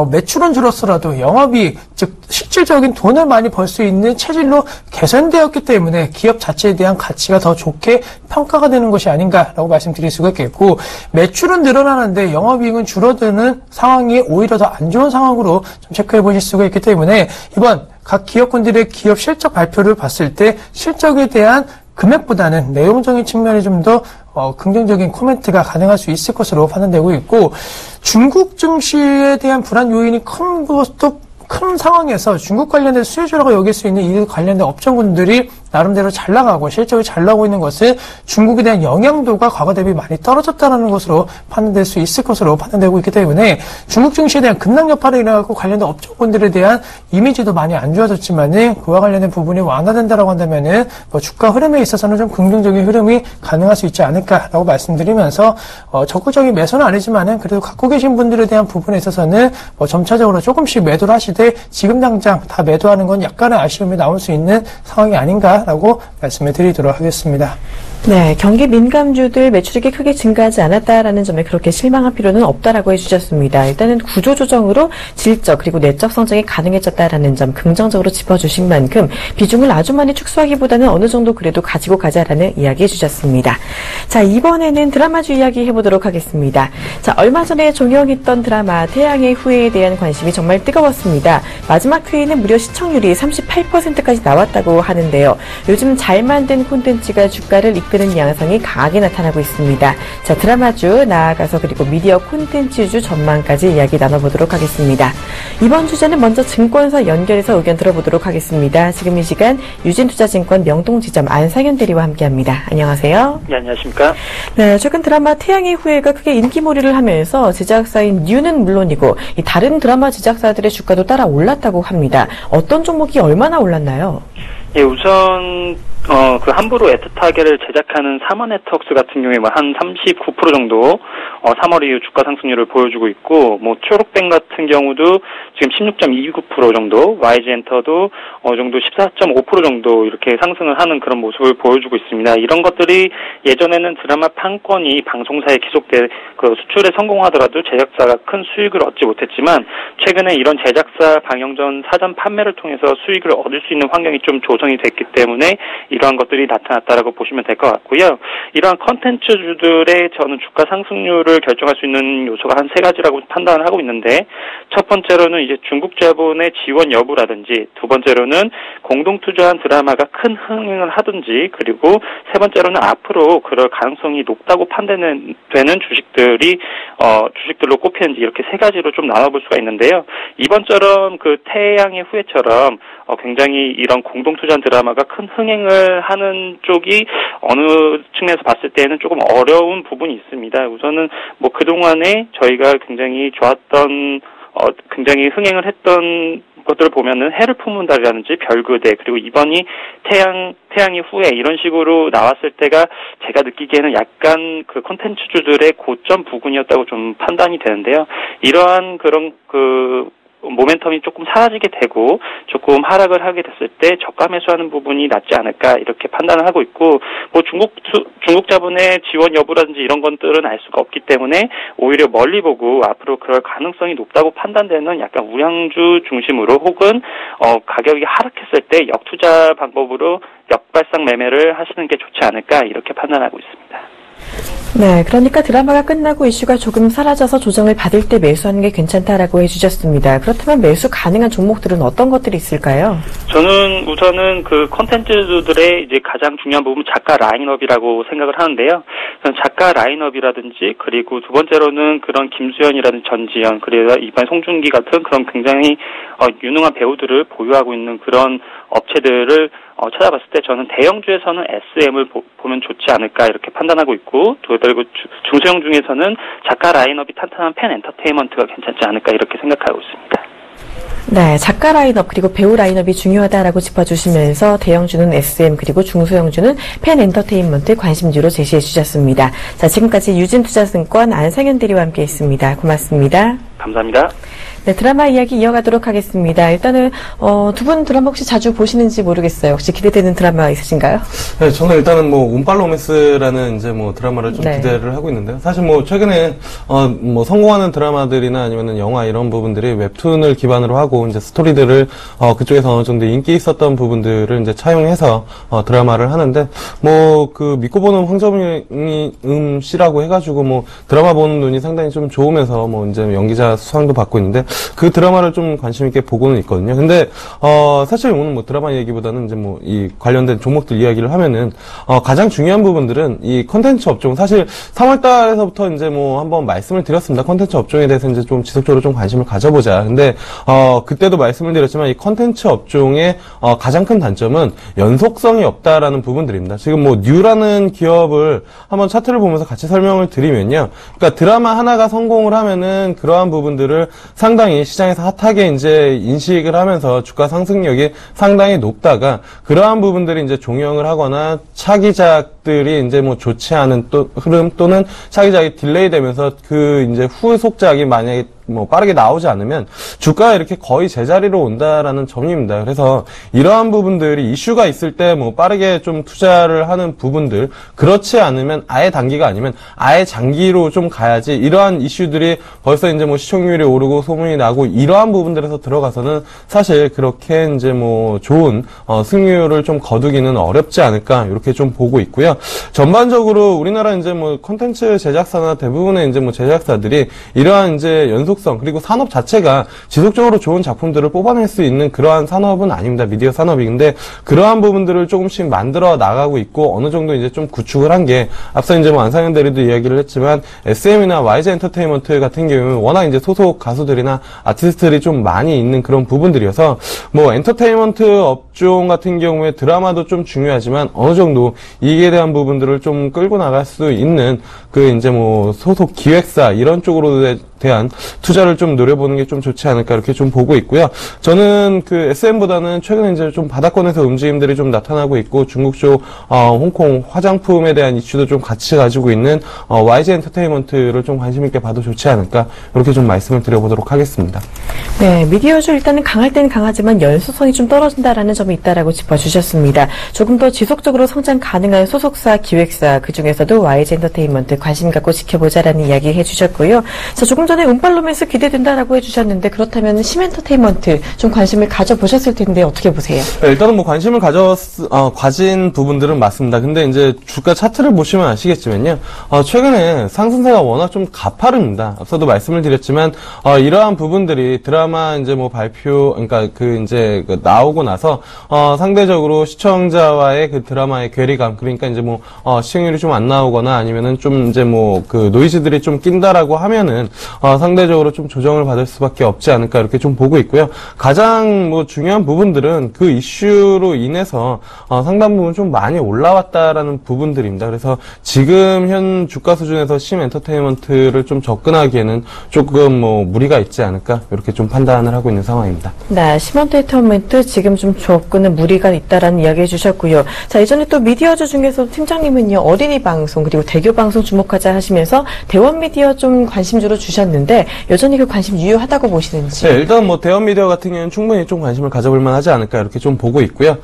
매출은 줄었더라도 영업이익, 즉 실질적인 돈을 많이 벌 수 있는 체질로 개선되었기 때문에 기업 자체에 대한 가치가 더 좋게 평가가 되는 것이 아닌가라고 말씀드릴 수가 있겠고 매출은 늘어나는데 영업이익은 줄어드는 상황이 오히려 더 안 좋은 상황으로 좀 체크해 보실 수가 있기 때문에 이번 각 기업군들의 기업 실적 발표를 봤을 때 실적에 대한 금액보다는 내용적인 측면이 좀 더 긍정적인 코멘트가 가능할 수 있을 것으로 판단되고 있고 중국 증시에 대한 불안 요인이 큰 것도 큰 상황에서 중국 관련된 수혜주라고 여길 수 있는 이 관련된 업종군들이 나름대로 잘 나가고 실적이 잘 나오고 있는 것은 중국에 대한 영향도가 과거 대비 많이 떨어졌다는 것으로 판단될 수 있을 것으로 판단되고 있기 때문에 중국 증시에 대한 급락 여파로 인해서 관련된 업종군들에 대한 이미지도 많이 안 좋아졌지만은 그와 관련된 부분이 완화된다라고 한다면은 뭐 주가 흐름에 있어서는 좀 긍정적인 흐름이 가능할 수 있지 않을까라고 말씀드리면서 적극적인 매수는 아니지만은 그래도 갖고 계신 분들에 대한 부분에 있어서는 뭐 점차적으로 조금씩 매도를 하시되 지금 당장 다 매도하는 건 약간의 아쉬움이 나올 수 있는 상황이 아닌가라고 말씀을 드리도록 하겠습니다. 네, 경기 민감주들 매출액이 크게 증가하지 않았다라는 점에 그렇게 실망할 필요는 없다라고 해주셨습니다. 일단은 구조조정으로 질적 그리고 내적 성장이 가능해졌다라는 점 긍정적으로 짚어주신 만큼 비중을 아주 많이 축소하기보다는 어느 정도 그래도 가지고 가자라는 이야기 해주셨습니다. 자, 이번에는 드라마주 이야기 해보도록 하겠습니다. 자, 얼마 전에 종영했던 드라마 태양의 후예에 대한 관심이 정말 뜨거웠습니다. 마지막 회에는 무려 시청률이 38%까지 나왔다고 하는데요. 요즘 잘 만든 콘텐츠가 주가를 이끌 이끄는 양상이 강하게 나타나고 있습니다. 자, 드라마주 나아가서 그리고 미디어 콘텐츠주 전망까지 이야기 나눠보도록 하겠습니다. 이번 주제는 먼저 증권사 연결해서 의견 들어보도록 하겠습니다. 지금 이 시간 유진투자증권 명동지점 안상현 대리와 함께합니다. 안녕하세요. 네, 안녕하십니까? 네, 최근 드라마 태양의 후예가 크게 인기몰이를 하면서 제작사인 뉴는 물론이고 이 다른 드라마 제작사들의 주가도 따라 올랐다고 합니다. 어떤 종목이 얼마나 올랐나요? 예, 우선 그 함부로 애프터타겟을 제작하는 삼원네트웍스 같은 경우에 한 39% 정도 3월 이후 주가 상승률을 보여주고 있고, 초록뱅 같은 경우도 지금 16.29% 정도, YG엔터도 정도 14.5% 정도 이렇게 상승을 하는 그런 모습을 보여주고 있습니다. 이런 것들이 예전에는 드라마 판권이 방송사에 기속돼 그 수출에 성공하더라도 제작사가 큰 수익을 얻지 못했지만, 최근에 이런 제작사 방영전 사전 판매를 통해서 수익을 얻을 수 있는 환경이 좀 조성이 됐기 때문에 이러한 것들이 나타났다라고 보시면 될 것 같고요. 이러한 컨텐츠주들의 저는 주가 상승률을 결정할 수 있는 요소가 한 3가지라고 판단을 하고 있는데, 첫 번째로는 이제 중국 자본의 지원 여부라든지, 두 번째로는 공동 투자한 드라마가 큰 흥행을 하든지, 그리고 세 번째로는 앞으로 그럴 가능성이 높다고 판단되는 주식들이 주식들로 꼽히는지, 이렇게 3가지로 좀 나눠볼 수가 있는데요. 이번처럼 그 태양의 후예처럼 굉장히 이런 공동 투자한 드라마가 큰 흥행을 하는 쪽이 어느 측면에서 봤을 때는 조금 어려운 부분이 있습니다. 우선은 그동안에 저희가 굉장히 좋았던 굉장히 흥행을 했던 것들을 보면은 해를 품은 달이라든지 별그대, 그리고 이번이 태양의 후예 이런 식으로 나왔을 때가 제가 느끼기에는 약간 그 콘텐츠주들의 고점 부근이었다고 좀 판단이 되는데요. 이러한 그런 모멘텀이 조금 사라지게 되고 조금 하락을 하게 됐을 때 저가 매수하는 부분이 낫지 않을까 이렇게 판단을 하고 있고, 중국 자본의 지원 여부라든지 이런 것들은 알 수가 없기 때문에 오히려 멀리 보고 앞으로 그럴 가능성이 높다고 판단되는 약간 우량주 중심으로, 혹은 가격이 하락했을 때 역투자 방법으로 역발상 매매를 하시는 게 좋지 않을까 이렇게 판단하고 있습니다. 네, 그러니까 드라마가 끝나고 이슈가 조금 사라져서 조정을 받을 때 매수하는 게 괜찮다라고 해주셨습니다. 그렇다면 매수 가능한 종목들은 어떤 것들이 있을까요? 저는 우선은 그 콘텐츠들의 이제 가장 중요한 부분 작가 라인업이라고 생각을 하는데요. 작가 라인업이라든지, 그리고 두 번째로는 그런 김수현이라든지 전지현, 그리고 이번 송중기 같은 그런 굉장히 유능한 배우들을 보유하고 있는 그런 업체들을 찾아봤을 때 저는 대형주에서는 SM을 보면 좋지 않을까 이렇게 판단하고 있고, 그리고 중소형 중에서는 작가 라인업이 탄탄한 펜 엔터테인먼트가 괜찮지 않을까 이렇게 생각하고 있습니다. 네, 작가 라인업 그리고 배우 라인업이 중요하다라고 짚어주시면서 대형주는 SM 그리고 중소형주는 펜 엔터테인먼트 관심주로 제시해 주셨습니다. 자, 지금까지 유진투자증권 안상현 대리와 함께했습니다. 고맙습니다. 감사합니다. 네, 드라마 이야기 이어가도록 하겠습니다. 일단은 두 분 드라마 혹시 자주 보시는지 모르겠어요. 혹시 기대되는 드라마 있으신가요? 네, 저는 일단은 운빨 로맨스라는 이제 드라마를 좀 기대를 하고 있는데요. 사실 최근에 성공하는 드라마들이나 아니면은 영화 이런 부분들이 웹툰을 기반으로 하고 이제 스토리들을 그쪽에서 어느 정도 인기 있었던 부분들을 이제 차용해서 드라마를 하는데, 믿고 보는 황정음 씨라고 해가지고 드라마 보는 눈이 상당히 좀 좋으면서 이제 연기자 수상도 받고 있는데, 그 드라마를 좀 관심 있게 보고는 있거든요. 근데 사실 오늘 드라마 얘기보다는 이제 이 관련된 종목들 이야기를 하면은 가장 중요한 부분들은 이 콘텐츠 업종, 사실 3월 달에서부터 이제 한번 말씀을 드렸습니다. 콘텐츠 업종에 대해서 이제 좀 지속적으로 좀 관심을 가져보자. 근데 그때도 말씀을 드렸지만 이 콘텐츠 업종의 가장 큰 단점은 연속성이 없다라는 부분들입니다. 지금 뉴라는 기업을 한번 차트를 보면서 같이 설명을 드리면요. 그러니까 드라마 하나가 성공을 하면은 그러한 부분들을 상당히 시장에서 핫하게 이제 인식을 하면서 주가 상승력이 상당히 높다가, 그러한 부분들이 이제 종영을 하거나 차기작들이 이제 좋지 않은 흐름 또는 차기작이 딜레이 되면서 그 이제 후속작이 만약에 빠르게 나오지 않으면 주가가 이렇게 거의 제자리로 온다라는 점입니다. 그래서 이러한 부분들이 이슈가 있을 때 빠르게 좀 투자를 하는 부분들, 그렇지 않으면 아예 단기가 아니면 아예 장기로 좀 가야지, 이러한 이슈들이 벌써 이제 시청률이 오르고 소문이 나고 이러한 부분들에서 들어가서는 사실 그렇게 이제 좋은 승률을 좀 거두기는 어렵지 않을까 이렇게 좀 보고 있고요. 있고요. 전반적으로 우리나라 이제 뭐 콘텐츠 제작사나 대부분의 이제 뭐 제작사들이 이러한 이제 연속성 그리고 산업 자체가 지속적으로 좋은 작품들을 뽑아낼 수 있는 그러한 산업은 아닙니다. 미디어 산업이. 근데 그러한 부분들을 조금씩 만들어 나가고 있고 어느 정도 이제 좀 구축을 한 게 앞서 이제 뭐 안상현 대리도 이야기를 했지만 SM이나 YG 엔터테인먼트 같은 경우는 워낙 이제 소속 가수들이나 아티스트들이 좀 많이 있는 그런 부분들이어서 뭐 엔터테인먼트 업종 같은 경우에 드라마도 좀 중요하지만 어느 정도 이익에 대한 부분들을 좀 끌고 나갈 수 있는 그 이제 뭐 소속 기획사 이런 쪽으로 대한 투자를 좀 노려보는 게 좀 좋지 않을까 이렇게 좀 보고 있고요. 저는 그 SM보다는 최근에 이제 좀 바닥권에서 움직임들이 좀 나타나고 있고 중국 쪽 홍콩 화장품에 대한 이슈도 좀 같이 가지고 있는 YG 엔터테인먼트를 좀 관심 있게 봐도 좋지 않을까 이렇게 좀 말씀을 드려보도록 하겠습니다. 네, 미디어주 일단은 강할 때는 강하지만 연속성이 좀 떨어진다라는 점이 있다라고 짚어주셨습니다. 조금 더 지속적으로 성장 가능한 소속사, 기획사 그중에서도 YG 엔터테인먼트 관심 갖고 지켜보자라는 이야기 해주셨고요. 자, 조금 전에 운빨로맨스 기대된다라고 해주셨는데 그렇다면 심엔터테인먼트 좀 관심을 가져보셨을 텐데 어떻게 보세요? 네, 일단은 뭐 관심을 가진 부분들은 맞습니다. 근데 이제 주가 차트를 보시면 아시겠지만요. 최근에 상승세가 워낙 좀 가파릅니다. 앞서도 말씀을 드렸지만 이러한 부분들이 드라마 이제 뭐 발표 그러니까 그 이제 나오고 나서 상대적으로 시청자와의 그 드라마의 괴리감 그러니까 이제 뭐 시청률이 좀 안 나오거나 아니면은 좀 이제 뭐 그 노이즈들이 좀 낀다라고 하면은 상대적으로 좀 조정을 받을 수밖에 없지 않을까 이렇게 좀 보고 있고요. 가장 뭐 중요한 부분들은 그 이슈로 인해서 상당 부분 좀 많이 올라왔다라는 부분들입니다. 그래서 지금 현 주가 수준에서 심 엔터테인먼트를 좀 접근하기에는 조금 뭐 무리가 있지 않을까 이렇게 좀 판단을 하고 있는 상황입니다. 네, 심 엔터테인먼트 지금 좀 접근은 무리가 있다라는 이야기 해주셨고요. 자, 이전에 또 미디어주 중에서 팀장님은요 어린이 방송 그리고 대교 방송 주목하자 하시면서 대원 미디어 좀 관심주로 주셨는데 여전히 그 관심 유효하다고 보시는지? 네, 일단 뭐 대원 미디어 같은 경우는 충분히 좀 관심을 가져볼 만하지 않을까 이렇게 좀 보고 있고요.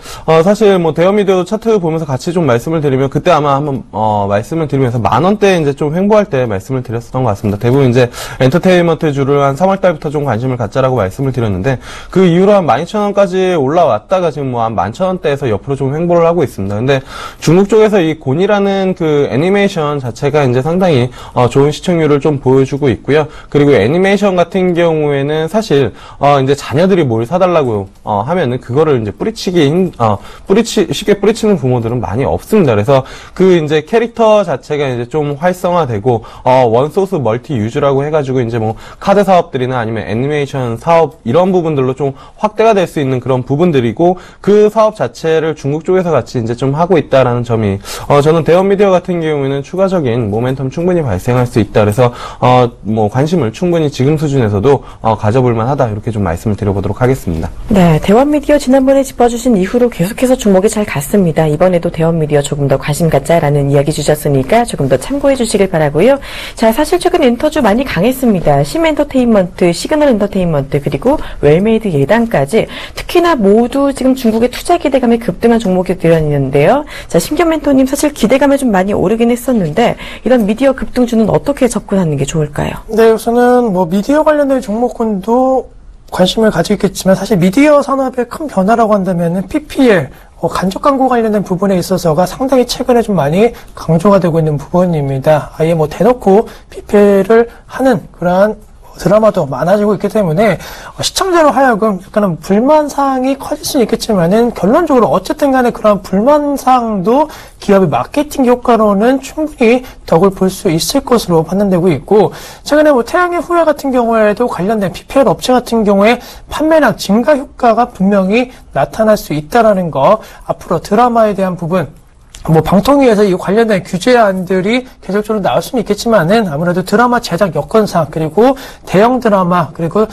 사실 뭐 대원 미디어 차트 보면서 같이 좀 말씀을 드리면 그때 아마 한번 말씀을 드리면서 10,000원대 이제 좀 횡보할 때 말씀을 드렸었던 것 같습니다. 대부분 이제 엔터테인먼트 주를 한 3월 달부터 좀 관심을 갖자라고 말씀을 드렸는데 그 이후로 한 12,000원까지 올라왔다가 지금 뭐 한 11,000원대에서 옆으로 좀 횡보를 하고 있습니다. 근데 중국 쪽에서 이 곤이라는 그 애니메이션 자체가 이제 상당히 좋은 시청률을 좀 보여주고 있고요. 그리고 애니메이션 같은 경우에는 사실 이제 자녀들이 뭘 사달라고 하면은 그거를 이제 쉽게 뿌리치는 부모들은 많이 없습니다. 그래서 그 이제 캐릭터 자체가 이제 좀 활성화되고 원소스 멀티 유즈라고 해가지고 이제 뭐 카드 사업들이나 아니면 애니메이션 사업 이런 부분들로 좀 확대가 될 수 있는 그런 부분들이고 그 사업 자체를 중국 쪽에서 같이 이제 좀 하고 있다라는 점이 저는 대원 미디어 같은 경우에는 추가적인 모멘텀 충분히 발생할 수 있다. 그래서 뭐 관심을 충분히 지금 수준에서도 가져볼 만하다 이렇게 좀 말씀을 드려보도록 하겠습니다. 네, 대원 미디어 지난번에 짚어주신 이후로 계속해서 주목이 잘 갔습니다. 이번에도 대원 미디어 조금 더 관심 갖자라는 이야기 주셨으니까 조금 더 참고해 주시길 바라고요. 자, 사실 최근 엔터주 많이 강했습니다. 심 엔터테인먼트, 시그널 엔터테인먼트 그리고 웰메이드 예당까지 특히나 모두 지금 중국의 투자 기대감에 급등한 종목이 되었는데요. 자, 신경 멘토님 사실 기대감이 좀 많이 오르긴 했었는데 이런 미디어 급등주는 어떻게 접근하는 게 좋을까요? 네, 우선은 뭐 미디어 관련된 종목군도 관심을 가지고 있겠지만 사실 미디어 산업의 큰 변화라고 한다면은 PPL 간접 광고 관련된 부분에 있어서가 상당히 최근에 좀 많이 강조가 되고 있는 부분입니다. 아예 뭐 대놓고 PPL을 하는 그러한 드라마도 많아지고 있기 때문에 시청자로 하여금 약간은 불만사항이 커질 수는 있겠지만은 결론적으로 어쨌든 간에 그런 불만사항도 기업의 마케팅 효과로는 충분히 덕을 볼 수 있을 것으로 판단되고 있고 최근에 뭐 태양의 후예 같은 경우에도 관련된 PPL 업체 같은 경우에 판매량 증가 효과가 분명히 나타날 수 있다라는 거 앞으로 드라마에 대한 부분 뭐 방통위에서 이 관련된 규제안들이 계속적으로 나올 수는 있겠지만은 아무래도 드라마 제작 여건상 그리고 대형 드라마 그리고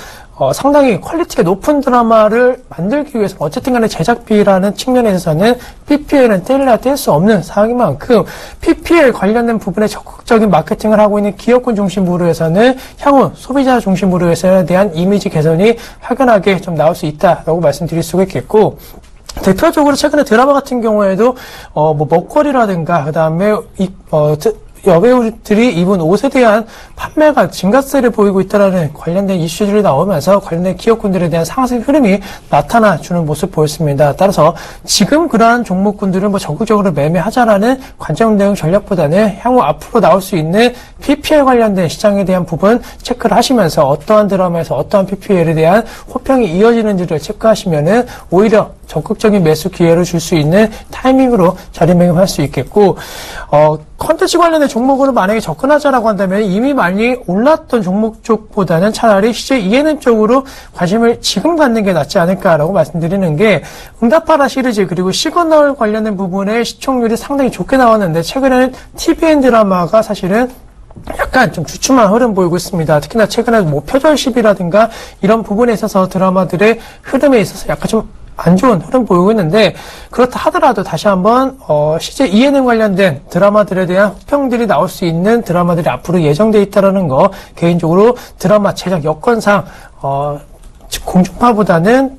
상당히 퀄리티가 높은 드라마를 만들기 위해서 어쨌든 간에 제작비라는 측면에서는 PPL은 뗄래야 뗄 수 없는 사항인 만큼 PPL 관련된 부분에 적극적인 마케팅을 하고 있는 기업군 중심으로 해서는 향후 소비자 중심으로 해서에 대한 이미지 개선이 확연하게 좀 나올 수 있다라고 말씀드릴 수가 있겠고 대표적으로 최근에 드라마 같은 경우에도 뭐 먹거리라든가 그다음에 여배우들이 입은 옷에 대한 판매가 증가세를 보이고 있다는 관련된 이슈들이 나오면서 관련된 기업군들에 대한 상승 흐름이 나타나주는 모습 보였습니다. 따라서 지금 그러한 종목군들은 뭐 적극적으로 매매하자라는 관점 대응 전략보다는 향후 앞으로 나올 수 있는 PPL 관련된 시장에 대한 부분 체크를 하시면서 어떠한 드라마에서 어떠한 PPL에 대한 호평이 이어지는지를 체크하시면은 오히려 적극적인 매수 기회를 줄 수 있는 타이밍으로 자리매김할 수 있겠고, 컨텐츠 관련된 종목으로 만약에 접근하자라고 한다면 이미 많이 올랐던 종목 쪽보다는 차라리 CJ ENM 쪽으로 관심을 지금 갖는 게 낫지 않을까라고 말씀드리는 게, 응답하라 시리즈 그리고 시그널 관련된 부분에 시청률이 상당히 좋게 나왔는데 최근에는 TVN 드라마가 사실은 약간 좀 주춤한 흐름 보이고 있습니다. 특히나 최근에 뭐 표절십이라든가 이런 부분에 있어서 드라마들의 흐름에 있어서 약간 좀 안 좋은 흐름 보이고 있는데, 그렇다 하더라도 다시 한번 CJ ENM 관련된 드라마들에 대한 호평들이 나올 수 있는 드라마들이 앞으로 예정돼 있다라는 거, 개인적으로 드라마 제작 여건상 공중파보다는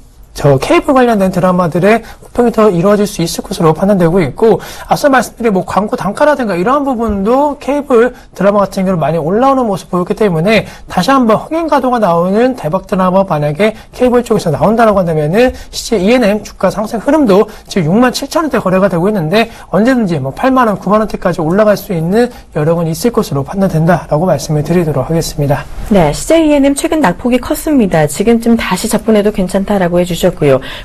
케이블 관련된 드라마들의 호평이 더 이루어질 수 있을 것으로 판단되고 있고, 앞서 말씀드린 뭐 광고 단가라든가 이러한 부분도 케이블 드라마 같은 경우는 많이 올라오는 모습 보였기 때문에 다시 한번 흥행가도가 나오는 대박 드라마 만약에 케이블 쪽에서 나온다라고 한다면은 CJ ENM 주가 상승 흐름도 지금 67,000원대 거래가 되고 있는데 언제든지 뭐 8만원, 9만원대까지 올라갈 수 있는 여력은 있을 것으로 판단된다라고 말씀을 드리도록 하겠습니다. 네, CJ ENM 최근 낙폭이 컸습니다. 지금쯤 다시 접근해도 괜찮다라고 해주셨고요.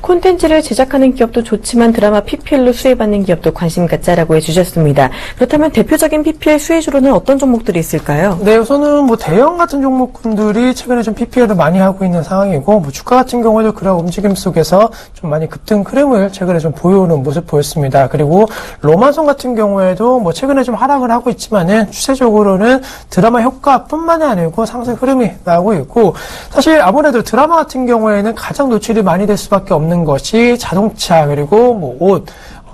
콘텐츠를 제작하는 기업도 좋지만 드라마 PPL로 수혜받는 기업도 관심 갖자라고 해주셨습니다. 그렇다면 대표적인 PPL 수혜주로는 어떤 종목들이 있을까요? 네, 우선은 뭐 대형 같은 종목군들이 최근에 좀 PPL을 많이 하고 있는 상황이고, 뭐 주가 같은 경우에도 그런 움직임 속에서 좀 많이 급등 흐름을 최근에 좀 보여오는 모습 보였습니다. 그리고 로만송 같은 경우에도 뭐 최근에 좀 하락을 하고 있지만은 추세적으로는 드라마 효과뿐만이 아니고 상승 흐름이 나오고 있고, 사실 아무래도 드라마 같은 경우에는 가장 노출이 많이 될 수밖에 없는 것이 자동차 그리고 뭐 옷,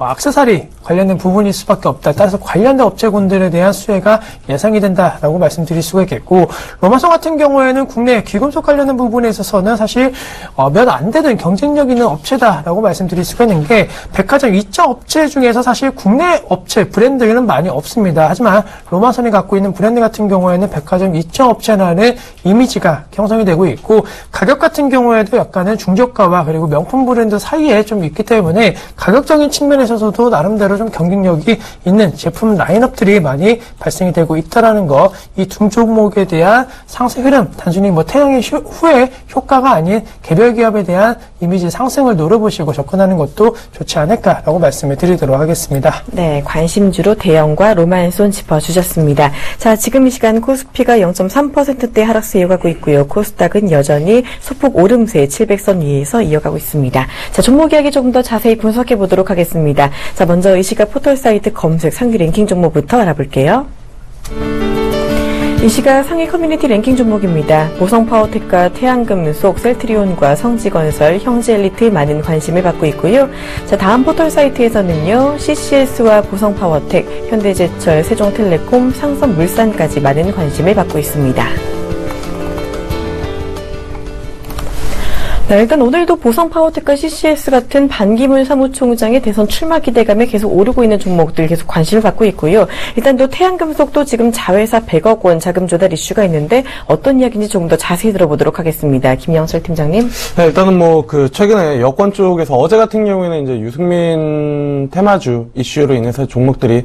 액세서리 관련된 부분일 수밖에 없다. 따라서 관련된 업체군들에 대한 수혜가 예상이 된다라고 말씀드릴 수가 있겠고, 로마송 같은 경우에는 국내 귀금속 관련된 부분에 있어서는 사실 몇 안 되는 경쟁력 있는 업체다라고 말씀드릴 수가 있는 게, 백화점 2차 업체 중에서 사실 국내 업체 브랜드는 많이 없습니다. 하지만 로마선이 갖고 있는 브랜드 같은 경우에는 백화점 2차 업체라는 이미지가 형성이 되고 있고, 가격 같은 경우에도 약간은 중저가와 그리고 명품 브랜드 사이에 좀 있기 때문에 가격적인 측면에서도 나름대로 좀 경쟁력이 있는 제품 라인업들이 많이 발생이 되고 있다라는 거, 이 두 종목에 대한 상승 흐름, 단순히 뭐 태양의 후에 효과가 아닌 개별 기업에 대한 이미지 상승을 노려보시고 접근하는 것도 좋지 않을까라고 말씀을 드리도록 하겠습니다. 네, 관심주로 대형과 로만손 짚어주셨습니다. 자, 지금 이 시간 코스피가 0.3%대 하락세 이어가고 있고요. 코스닥은 여전히 소폭 오름세 700선 위에서 이어가고 있습니다. 자, 종목 이야기 조금 더 자세히 분석해 보도록 하겠습니다. 자, 먼저 이 시각 포털사이트 검색 상위 랭킹 종목부터 알아볼게요. 이 시각 상위 커뮤니티 랭킹 종목입니다. 보성파워텍과 태양금속, 셀트리온과 성지건설, 형제엘리트 많은 관심을 받고 있고요. 자, 다음 포털 사이트에서는요, CCS와 보성파워텍, 현대제철, 세종텔레콤, 상선물산까지 많은 관심을 받고 있습니다. 네, 일단 오늘도 보성파워텍과 CCS 같은 반기문 사무총장의 대선 출마 기대감에 계속 오르고 있는 종목들 계속 관심을 받고 있고요. 일단 또 태양금속도 지금 자회사 100억 원 자금 조달 이슈가 있는데 어떤 이야기인지 조금 더 자세히 들어보도록 하겠습니다. 김영철 팀장님. 네, 일단은 뭐 최근에 여권 쪽에서 어제 같은 경우에는 이제 유승민 테마주 이슈로 인해서 종목들이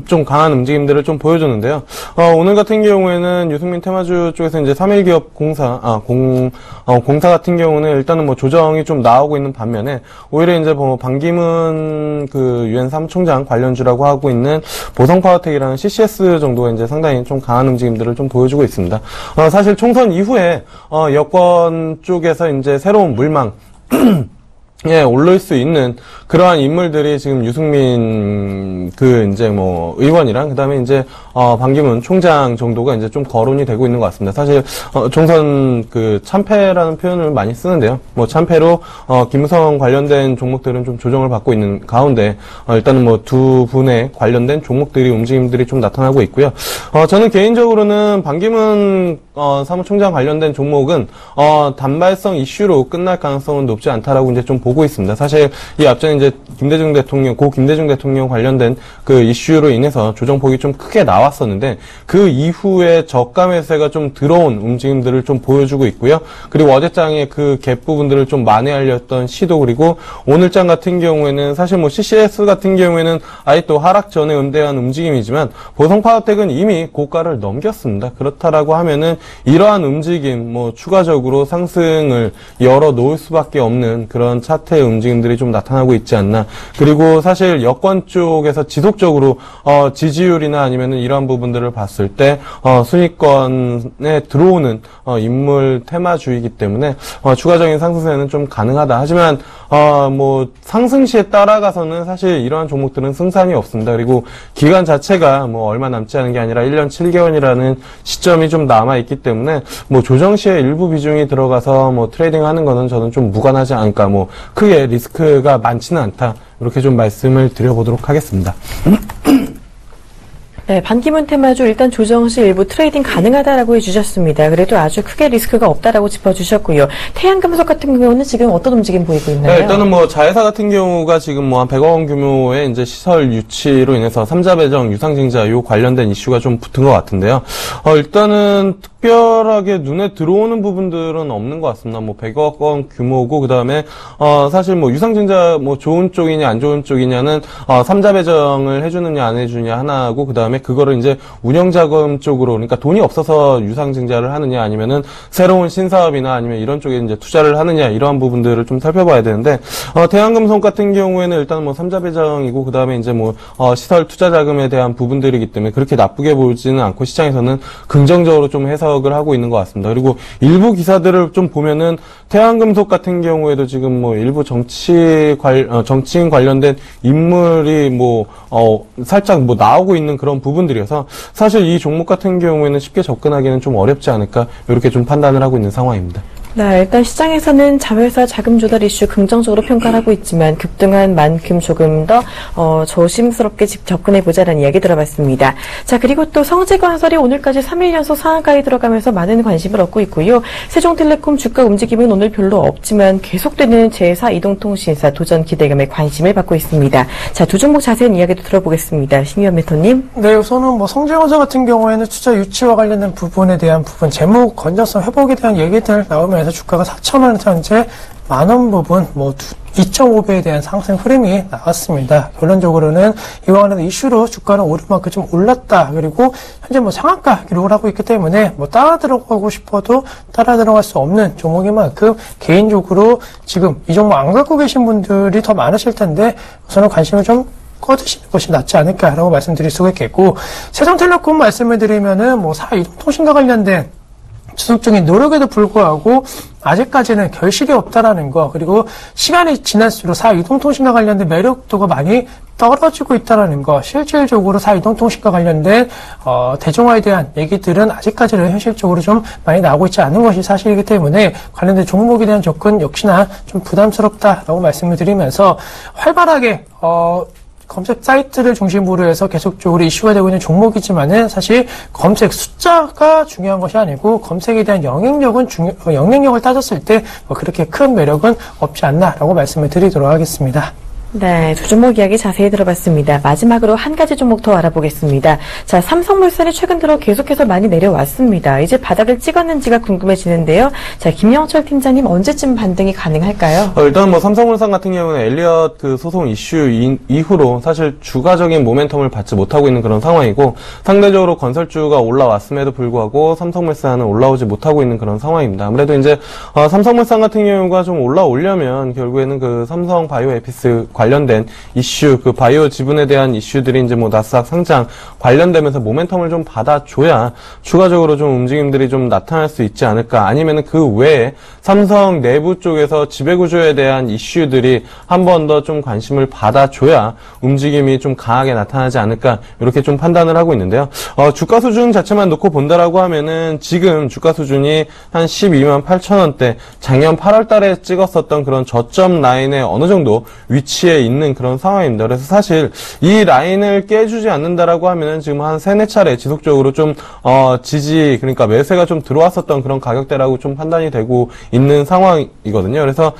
좀 강한 움직임들을 좀 보여줬는데요. 오늘 같은 경우에는 유승민 테마주 쪽에서 이제 3일기업 공사 같은 경우는 일단은 뭐 조정이 좀 나오고 있는 반면에 오히려 이제 뭐 반기문 유엔 사무총장 관련주라고 하고 있는 보성파워텍이라는 CCS 정도가 이제 상당히 좀 강한 움직임들을 좀 보여주고 있습니다. 사실 총선 이후에 여권 쪽에서 이제 새로운 물망 예, 오를 수 있는 그러한 인물들이 지금 유승민 의원이랑 그다음에 이제 반기문 총장 정도가 이제 좀 거론이 되고 있는 것 같습니다. 사실 총선 참패라는 표현을 많이 쓰는데요. 뭐 참패로 김무성 관련된 종목들은 좀 조정을 받고 있는 가운데 일단은 뭐 두 분의 관련된 종목들이 움직임들이 좀 나타나고 있고요. 저는 개인적으로는 반기문 사무총장 관련된 종목은 단발성 이슈로 끝날 가능성은 높지 않다라고 이제 좀 보고 보고 있습니다. 사실 이 앞전에 이제 고 김대중 대통령 관련된 그 이슈로 인해서 조정폭이 좀 크게 나왔었는데 그 이후에 저가 매수세가 좀 들어온 움직임들을 좀 보여주고 있고요. 그리고 어제장에 그 갭 부분들을 좀 만회하려던 시도, 그리고 오늘장 같은 경우에는 사실 뭐 CCS 같은 경우에는 아예 또 하락 전에 응대한 움직임이지만 보성파워텍은 이미 고가를 넘겼습니다. 그렇다라고 하면은 이러한 움직임, 뭐 추가적으로 상승을 열어 놓을 수밖에 없는 그런 차트의 움직임들이 좀 나타나고 있지 않나. 그리고 사실 여권 쪽에서 지속적으로 지지율이나 아니면은 이러한 부분들을 봤을 때 순위권에 들어오는 인물 테마주의이기 때문에 추가적인 상승세는 좀 가능하다. 하지만 뭐 상승시에 따라가서는 사실 이러한 종목들은 승산이 없습니다. 그리고 기간 자체가 뭐 얼마 남지 않은 게 아니라 1년 7개월이라는 시점이 좀 남아 있기 때문에 뭐 조정 시에 일부 비중이 들어가서 뭐 트레이딩하는 거는 저는 좀 무관하지 않을까, 뭐 크게 리스크가 많지는 않다, 이렇게 좀 말씀을 드려보도록 하겠습니다. 네, 반기문 테마주 일단 조정 시 일부 트레이딩 가능하다라고 해주셨습니다. 그래도 아주 크게 리스크가 없다라고 짚어주셨고요. 태양금속 같은 경우는 지금 어떤 움직임 보이고 있나요? 네, 일단은 뭐 자회사 같은 경우가 지금 뭐 한 100억 원 규모의 이제 시설 유치로 인해서 3자 배정, 유상증자 요 관련된 이슈가 좀 붙은 것 같은데요. 일단은 특별하게 눈에 들어오는 부분들은 없는 것 같습니다. 뭐 100억 원 규모고, 그 다음에 사실 뭐 유상증자 뭐 좋은 쪽이냐 안 좋은 쪽이냐는 3자 배정을 해주느냐 안 해주느냐 하나고, 그 다음에 그거를 이제 운영자금 쪽으로, 그러니까 돈이 없어서 유상증자를 하느냐 아니면은 새로운 신사업이나 아니면 이런 쪽에 이제 투자를 하느냐, 이러한 부분들을 좀 살펴봐야 되는데, 태양금속 같은 경우에는 일단 뭐 3자 배정이고, 그 다음에 이제 뭐 시설 투자 자금에 대한 부분들이기 때문에 그렇게 나쁘게 보지는 않고 시장에서는 긍정적으로 좀 해석을 하고 있는 것 같습니다. 그리고 일부 기사들을 좀 보면은 태양금속 같은 경우에도 지금 뭐 일부 정치인 관련된 인물이 뭐 살짝 뭐 나오고 있는 그런 부분들이어서 사실 이 종목 같은 경우에는 쉽게 접근하기는 좀 어렵지 않을까, 이렇게 좀 판단을 하고 있는 상황입니다. 네, 일단 시장에서는 자회사 자금 조달 이슈 긍정적으로 평가를 하고 있지만 급등한 만큼 조금 더 조심스럽게 접근해보자라는 이야기 들어봤습니다. 자, 그리고 또 성지건설이 오늘까지 3일 연속 상한가에 들어가면서 많은 관심을 얻고 있고요. 세종텔레콤 주가 움직임은 오늘 별로 없지만 계속되는 제4 이동통신사 도전 기대감에 관심을 받고 있습니다. 자, 두 종목 자세한 이야기도 들어보겠습니다. 심의원 멘토님. 네, 우선은 뭐 성지건설 같은 경우에는 투자 유치와 관련된 부분에 대한 부분, 재무 건전성 회복에 대한 얘기들 나오면서 주가가 4,000원에서 현재 만원 부분, 뭐 2.5배에 대한 상승 흐름이 나왔습니다. 결론적으로는 이와 관련된 이슈로 주가는 오르만큼 좀 올랐다. 그리고 현재 뭐 상한가 기록을 하고 있기 때문에 뭐 따라 들어가고 싶어도 따라 들어갈 수 없는 종목인 만큼 개인적으로 지금 이 종목 안 갖고 계신 분들이 더 많으실 텐데 우선은 관심을 좀 꺼주시는 것이 낫지 않을까라고 말씀드릴 수가 있겠고, 세종텔레콤 말씀을 드리면은 뭐 4이동통신과 관련된 지속적인 노력에도 불구하고 아직까지는 결실이 없다라는 거, 그리고 시간이 지날수록 4이동통신과 관련된 매력도가 많이 떨어지고 있다라는 거, 실질적으로 4이동통신과 관련된 대중화에 대한 얘기들은 아직까지는 현실적으로 좀 많이 나오고 있지 않은 것이 사실이기 때문에 관련된 종목에 대한 접근 역시나 좀 부담스럽다라고 말씀을 드리면서 활발하게 검색 사이트를 중심으로 해서 계속적으로 이슈가 되고 있는 종목이지만은 사실 검색 숫자가 중요한 것이 아니고 검색에 대한 영향력을 따졌을 때 뭐 그렇게 큰 매력은 없지 않나라고 말씀을 드리도록 하겠습니다. 네, 두 종목 이야기 자세히 들어봤습니다. 마지막으로 한 가지 종목 더 알아보겠습니다. 자, 삼성물산이 최근 들어 계속해서 많이 내려왔습니다. 이제 바닥을 찍었는지가 궁금해지는데요. 자, 김영철 팀장님, 언제쯤 반등이 가능할까요? 일단 뭐 삼성물산 같은 경우는 엘리엇 그 소송 이슈 이후로 사실 주가적인 모멘텀을 받지 못하고 있는 그런 상황이고, 상대적으로 건설주가 올라왔음에도 불구하고 삼성물산은 올라오지 못하고 있는 그런 상황입니다. 아무래도 이제 삼성물산 같은 경우가 좀 올라오려면 결국에는 그 삼성 바이오에피스 관련된 이슈, 그 바이오 지분에 대한 이슈들이 이제 뭐 나스닥 상장 관련되면서 모멘텀을 좀 받아줘야 추가적으로 좀 움직임들이 좀 나타날 수 있지 않을까. 아니면은 그 외에 삼성 내부 쪽에서 지배구조에 대한 이슈들이 한 번 더 좀 관심을 받아줘야 움직임이 좀 강하게 나타나지 않을까. 이렇게 좀 판단을 하고 있는데요. 주가 수준 자체만 놓고 본다라고 하면은 지금 주가 수준이 한 12만 8천 원대, 작년 8월 달에 찍었었던 그런 저점 라인에 어느 정도 위치에 위치에 있는 그런 상황입니다. 그래서 사실 이 라인을 깨주지 않는다라고 하면은 지금 한 3-4차례 지속적으로 좀 지지, 그러니까 매수세가 좀 들어왔었던 그런 가격대라고 좀 판단이 되고 있는 상황이거든요. 그래서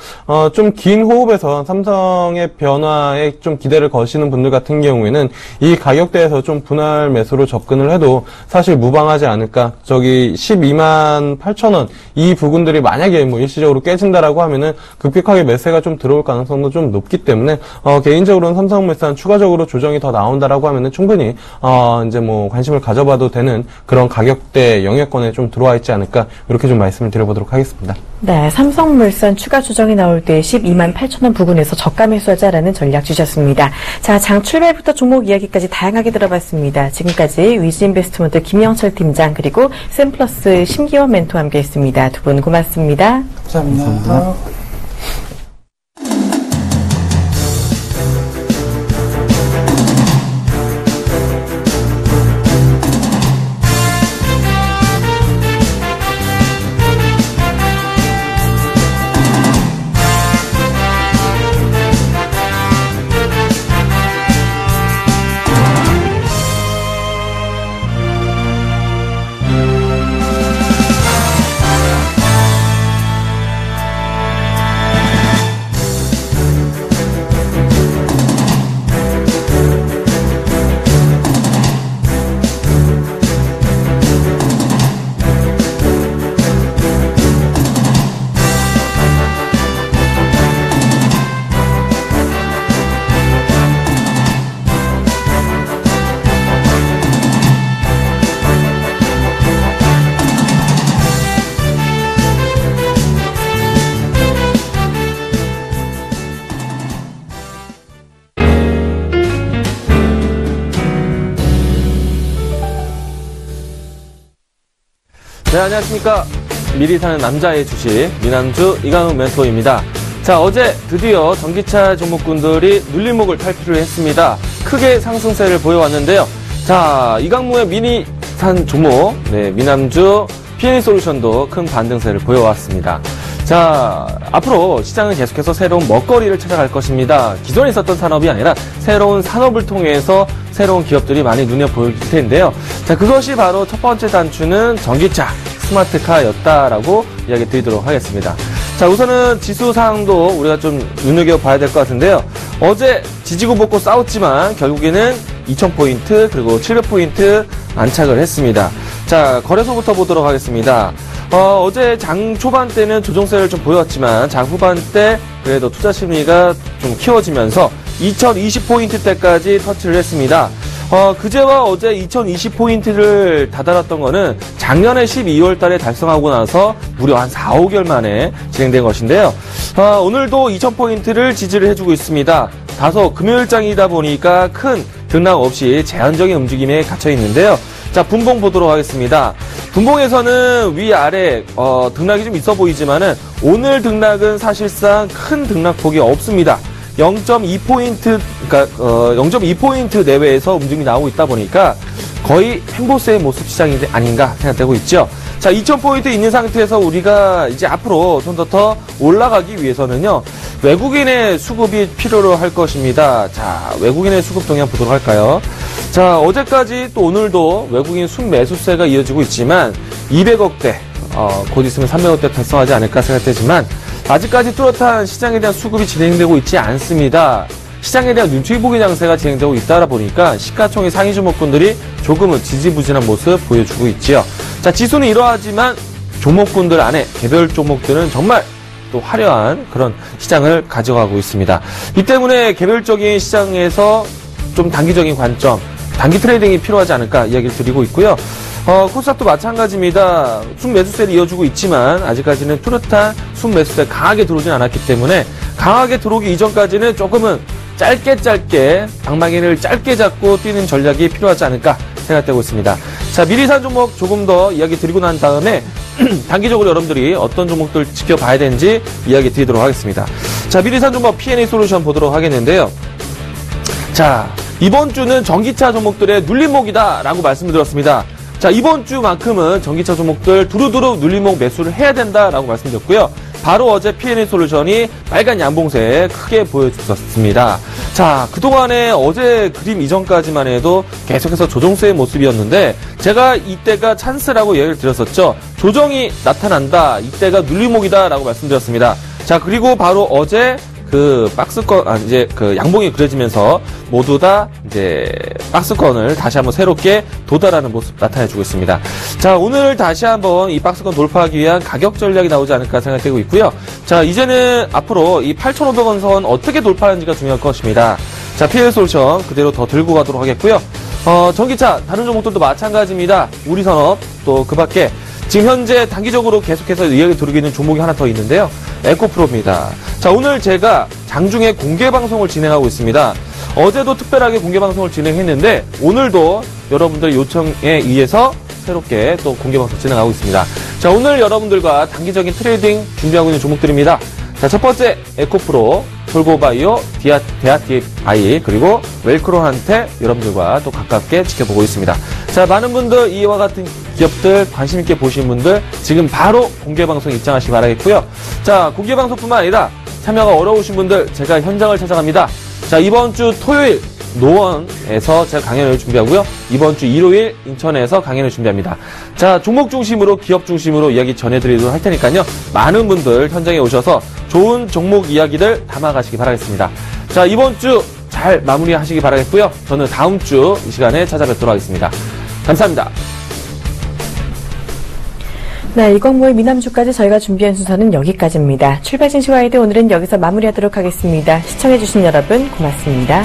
좀 긴 호흡에서 삼성의 변화에 좀 기대를 거시는 분들 같은 경우에는 이 가격대에서 좀 분할 매수로 접근을 해도 사실 무방하지 않을까. 저기 12만 8천 원 이 부분들이 만약에 뭐 일시적으로 깨진다라고 하면은 급격하게 매수세가 좀 들어올 가능성도 좀 높기 때문에 개인적으로는 삼성물산 추가적으로 조정이 더 나온다라고 하면은 충분히 이제 뭐 관심을 가져봐도 되는 그런 가격대 영역권에 좀 들어와 있지 않을까, 이렇게 좀 말씀을 드려보도록 하겠습니다. 네, 삼성물산 추가 조정이 나올 때 12만 8천 원 부근에서 저가 매수하자라는 전략 주셨습니다. 자, 장 출발부터 종목 이야기까지 다양하게 들어봤습니다. 지금까지 위즈인베스트먼트 김영철 팀장 그리고 샘플러스 심기원 멘토와 함께했습니다. 두 분 고맙습니다. 감사합니다. 네, 안녕하십니까. 미리 사는 남자의 주식 미남주 이강훈 멘토입니다. 자, 어제 드디어 전기차 종목군들이 눌림목을 탈피를 했습니다. 크게 상승세를 보여왔는데요. 자, 이강무의 미리 산 종목, 네, 미남주 P&E솔루션도 큰 반등세를 보여왔습니다. 자, 앞으로 시장은 계속해서 새로운 먹거리를 찾아갈 것입니다. 기존에 있었던 산업이 아니라 새로운 산업을 통해서 새로운 기업들이 많이 눈에 보일 텐데요. 자, 그것이 바로 첫 번째 단추는 전기차, 스마트카였다라고 이야기 드리도록 하겠습니다. 자, 우선은 지수 상황도 우리가 좀 눈여겨봐야 될 것 같은데요. 어제 지지고 볶고 싸웠지만 결국에는 2000포인트 그리고 700포인트 안착을 했습니다. 자, 거래소부터 보도록 하겠습니다. 어제 장 초반 때는 조정세를 좀 보였지만 장 후반 때 그래도 투자 심리가 좀 키워지면서 2020포인트대까지 터치를 했습니다. 그제와 어제 2020포인트를 다다랐던 거는 작년에 12월 달에 달성하고 나서 무려 한 4, 5개월 만에 진행된 것인데요. 오늘도 2000포인트를 지지를 해주고 있습니다. 다소 금요일장이다 보니까 큰 등락 없이 제한적인 움직임에 갇혀 있는데요. 자, 분봉 보도록 하겠습니다. 분봉에서는 위아래 등락이 좀 있어 보이지만은 오늘 등락은 사실상 큰 등락폭이 없습니다. 0.2포인트, 그러니까 0.2포인트 내외에서 움직임이 나오고 있다 보니까 거의 횡보세의 모습 시장이 아닌가 생각되고 있죠. 자, 2000포인트 있는 상태에서 우리가 이제 앞으로 좀 더 올라가기 위해서는요, 외국인의 수급이 필요로 할 것입니다. 자, 외국인의 수급 동향 보도록 할까요? 자, 어제까지 또 오늘도 외국인 순매수세가 이어지고 있지만 200억대, 곧 있으면 300억대 달성하지 않을까 생각되지만 아직까지 뚜렷한 시장에 대한 수급이 진행되고 있지 않습니다. 시장에 대한 눈치 보기 장세가 진행되고 있다 보니까 시가총액 상위 종목군들이 조금은 지지부진한 모습 보여주고 있지요. 자, 지수는 이러하지만 종목군들 안에 개별 종목들은 정말 또 화려한 그런 시장을 가져가고 있습니다. 이 때문에 개별적인 시장에서 좀 단기적인 관점, 단기 트레이딩이 필요하지 않을까 이야기를 드리고 있고요. 코스닥도 마찬가지입니다. 순매수세를 이어주고 있지만 아직까지는 뚜렷한 순매수세 강하게 들어오진 않았기 때문에 강하게 들어오기 이전까지는 조금은 짧게 방망이를 짧게 잡고 뛰는 전략이 필요하지 않을까 생각되고 있습니다. 자, 미리 산 종목 조금 더 이야기 드리고 난 다음에 단기적으로 여러분들이 어떤 종목들 지켜봐야 되는지 이야기 드리도록 하겠습니다. 자, 미리 산 종목 P&E솔루션 보도록 하겠는데요. 자, 이번 주는 전기차 종목들의 눌림목이다 라고 말씀을 드렸습니다. 자, 이번 주만큼은 전기차 종목들 두루두루 눌림목 매수를 해야 된다라고 말씀드렸고요. 바로 어제 P&A솔루션이 빨간 양봉세 크게 보여줬었습니다. 자, 그동안에 어제 그림 이전까지만 해도 계속해서 조정세의 모습이었는데 제가 이때가 찬스라고 얘기를 드렸었죠. 조정이 나타난다. 이때가 눌림목이다라고 말씀드렸습니다. 자, 그리고 바로 어제 그 박스권, 이제 그 양봉이 그려지면서 모두 다 이제 박스권을 다시 한번 새롭게 도달하는 모습 나타내주고 있습니다. 자, 오늘 다시 한번 이 박스권 돌파하기 위한 가격 전략이 나오지 않을까 생각되고 있고요. 자, 이제는 앞으로 이 8,500원 선 어떻게 돌파하는지가 중요할 것입니다. 자, P&A솔루션 그대로 더 들고 가도록 하겠고요. 전기차, 다른 종목들도 마찬가지입니다. 우리산업, 또 그 밖에 지금 현재 단기적으로 계속해서 이야기 들고 있는 종목이 하나 더 있는데요. 에코프로입니다. 자, 오늘 제가 장중에 공개 방송을 진행하고 있습니다. 어제도 특별하게 공개 방송을 진행했는데 오늘도 여러분들 요청에 의해서 새롭게 또 공개 방송 진행하고 있습니다. 자, 오늘 여러분들과 단기적인 트레이딩 준비하고 있는 종목들입니다. 자, 첫 번째 에코프로, 솔고바이오, 대아티바이, 그리고 웰크로한테 여러분들과 또 가깝게 지켜보고 있습니다. 자, 많은 분들 이와 같은 기업들 관심 있게 보신 분들 지금 바로 공개 방송 입장하시기 바라겠고요. 자, 공개 방송뿐만 아니라 참여가 어려우신 분들 제가 현장을 찾아갑니다. 자, 이번 주 토요일 노원에서 제가 강연을 준비하고요. 이번 주 일요일 인천에서 강연을 준비합니다. 자, 종목 중심으로 기업 중심으로 이야기 전해드리도록 할 테니까요. 많은 분들 현장에 오셔서 좋은 종목 이야기들 담아가시기 바라겠습니다. 자, 이번 주 잘 마무리하시기 바라겠고요. 저는 다음 주 이 시간에 찾아뵙도록 하겠습니다. 감사합니다. 네, 이광모의 미남주까지 저희가 준비한 순서는 여기까지입니다. 출발진 시와이드 오늘은 여기서 마무리하도록 하겠습니다. 시청해주신 여러분 고맙습니다.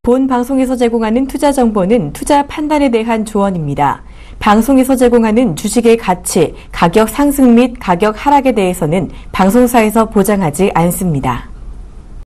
본 방송에서 제공하는 투자 정보는 투자 판단에 대한 조언입니다. 방송에서 제공하는 주식의 가치, 가격 상승 및 가격 하락에 대해서는 방송사에서 보장하지 않습니다.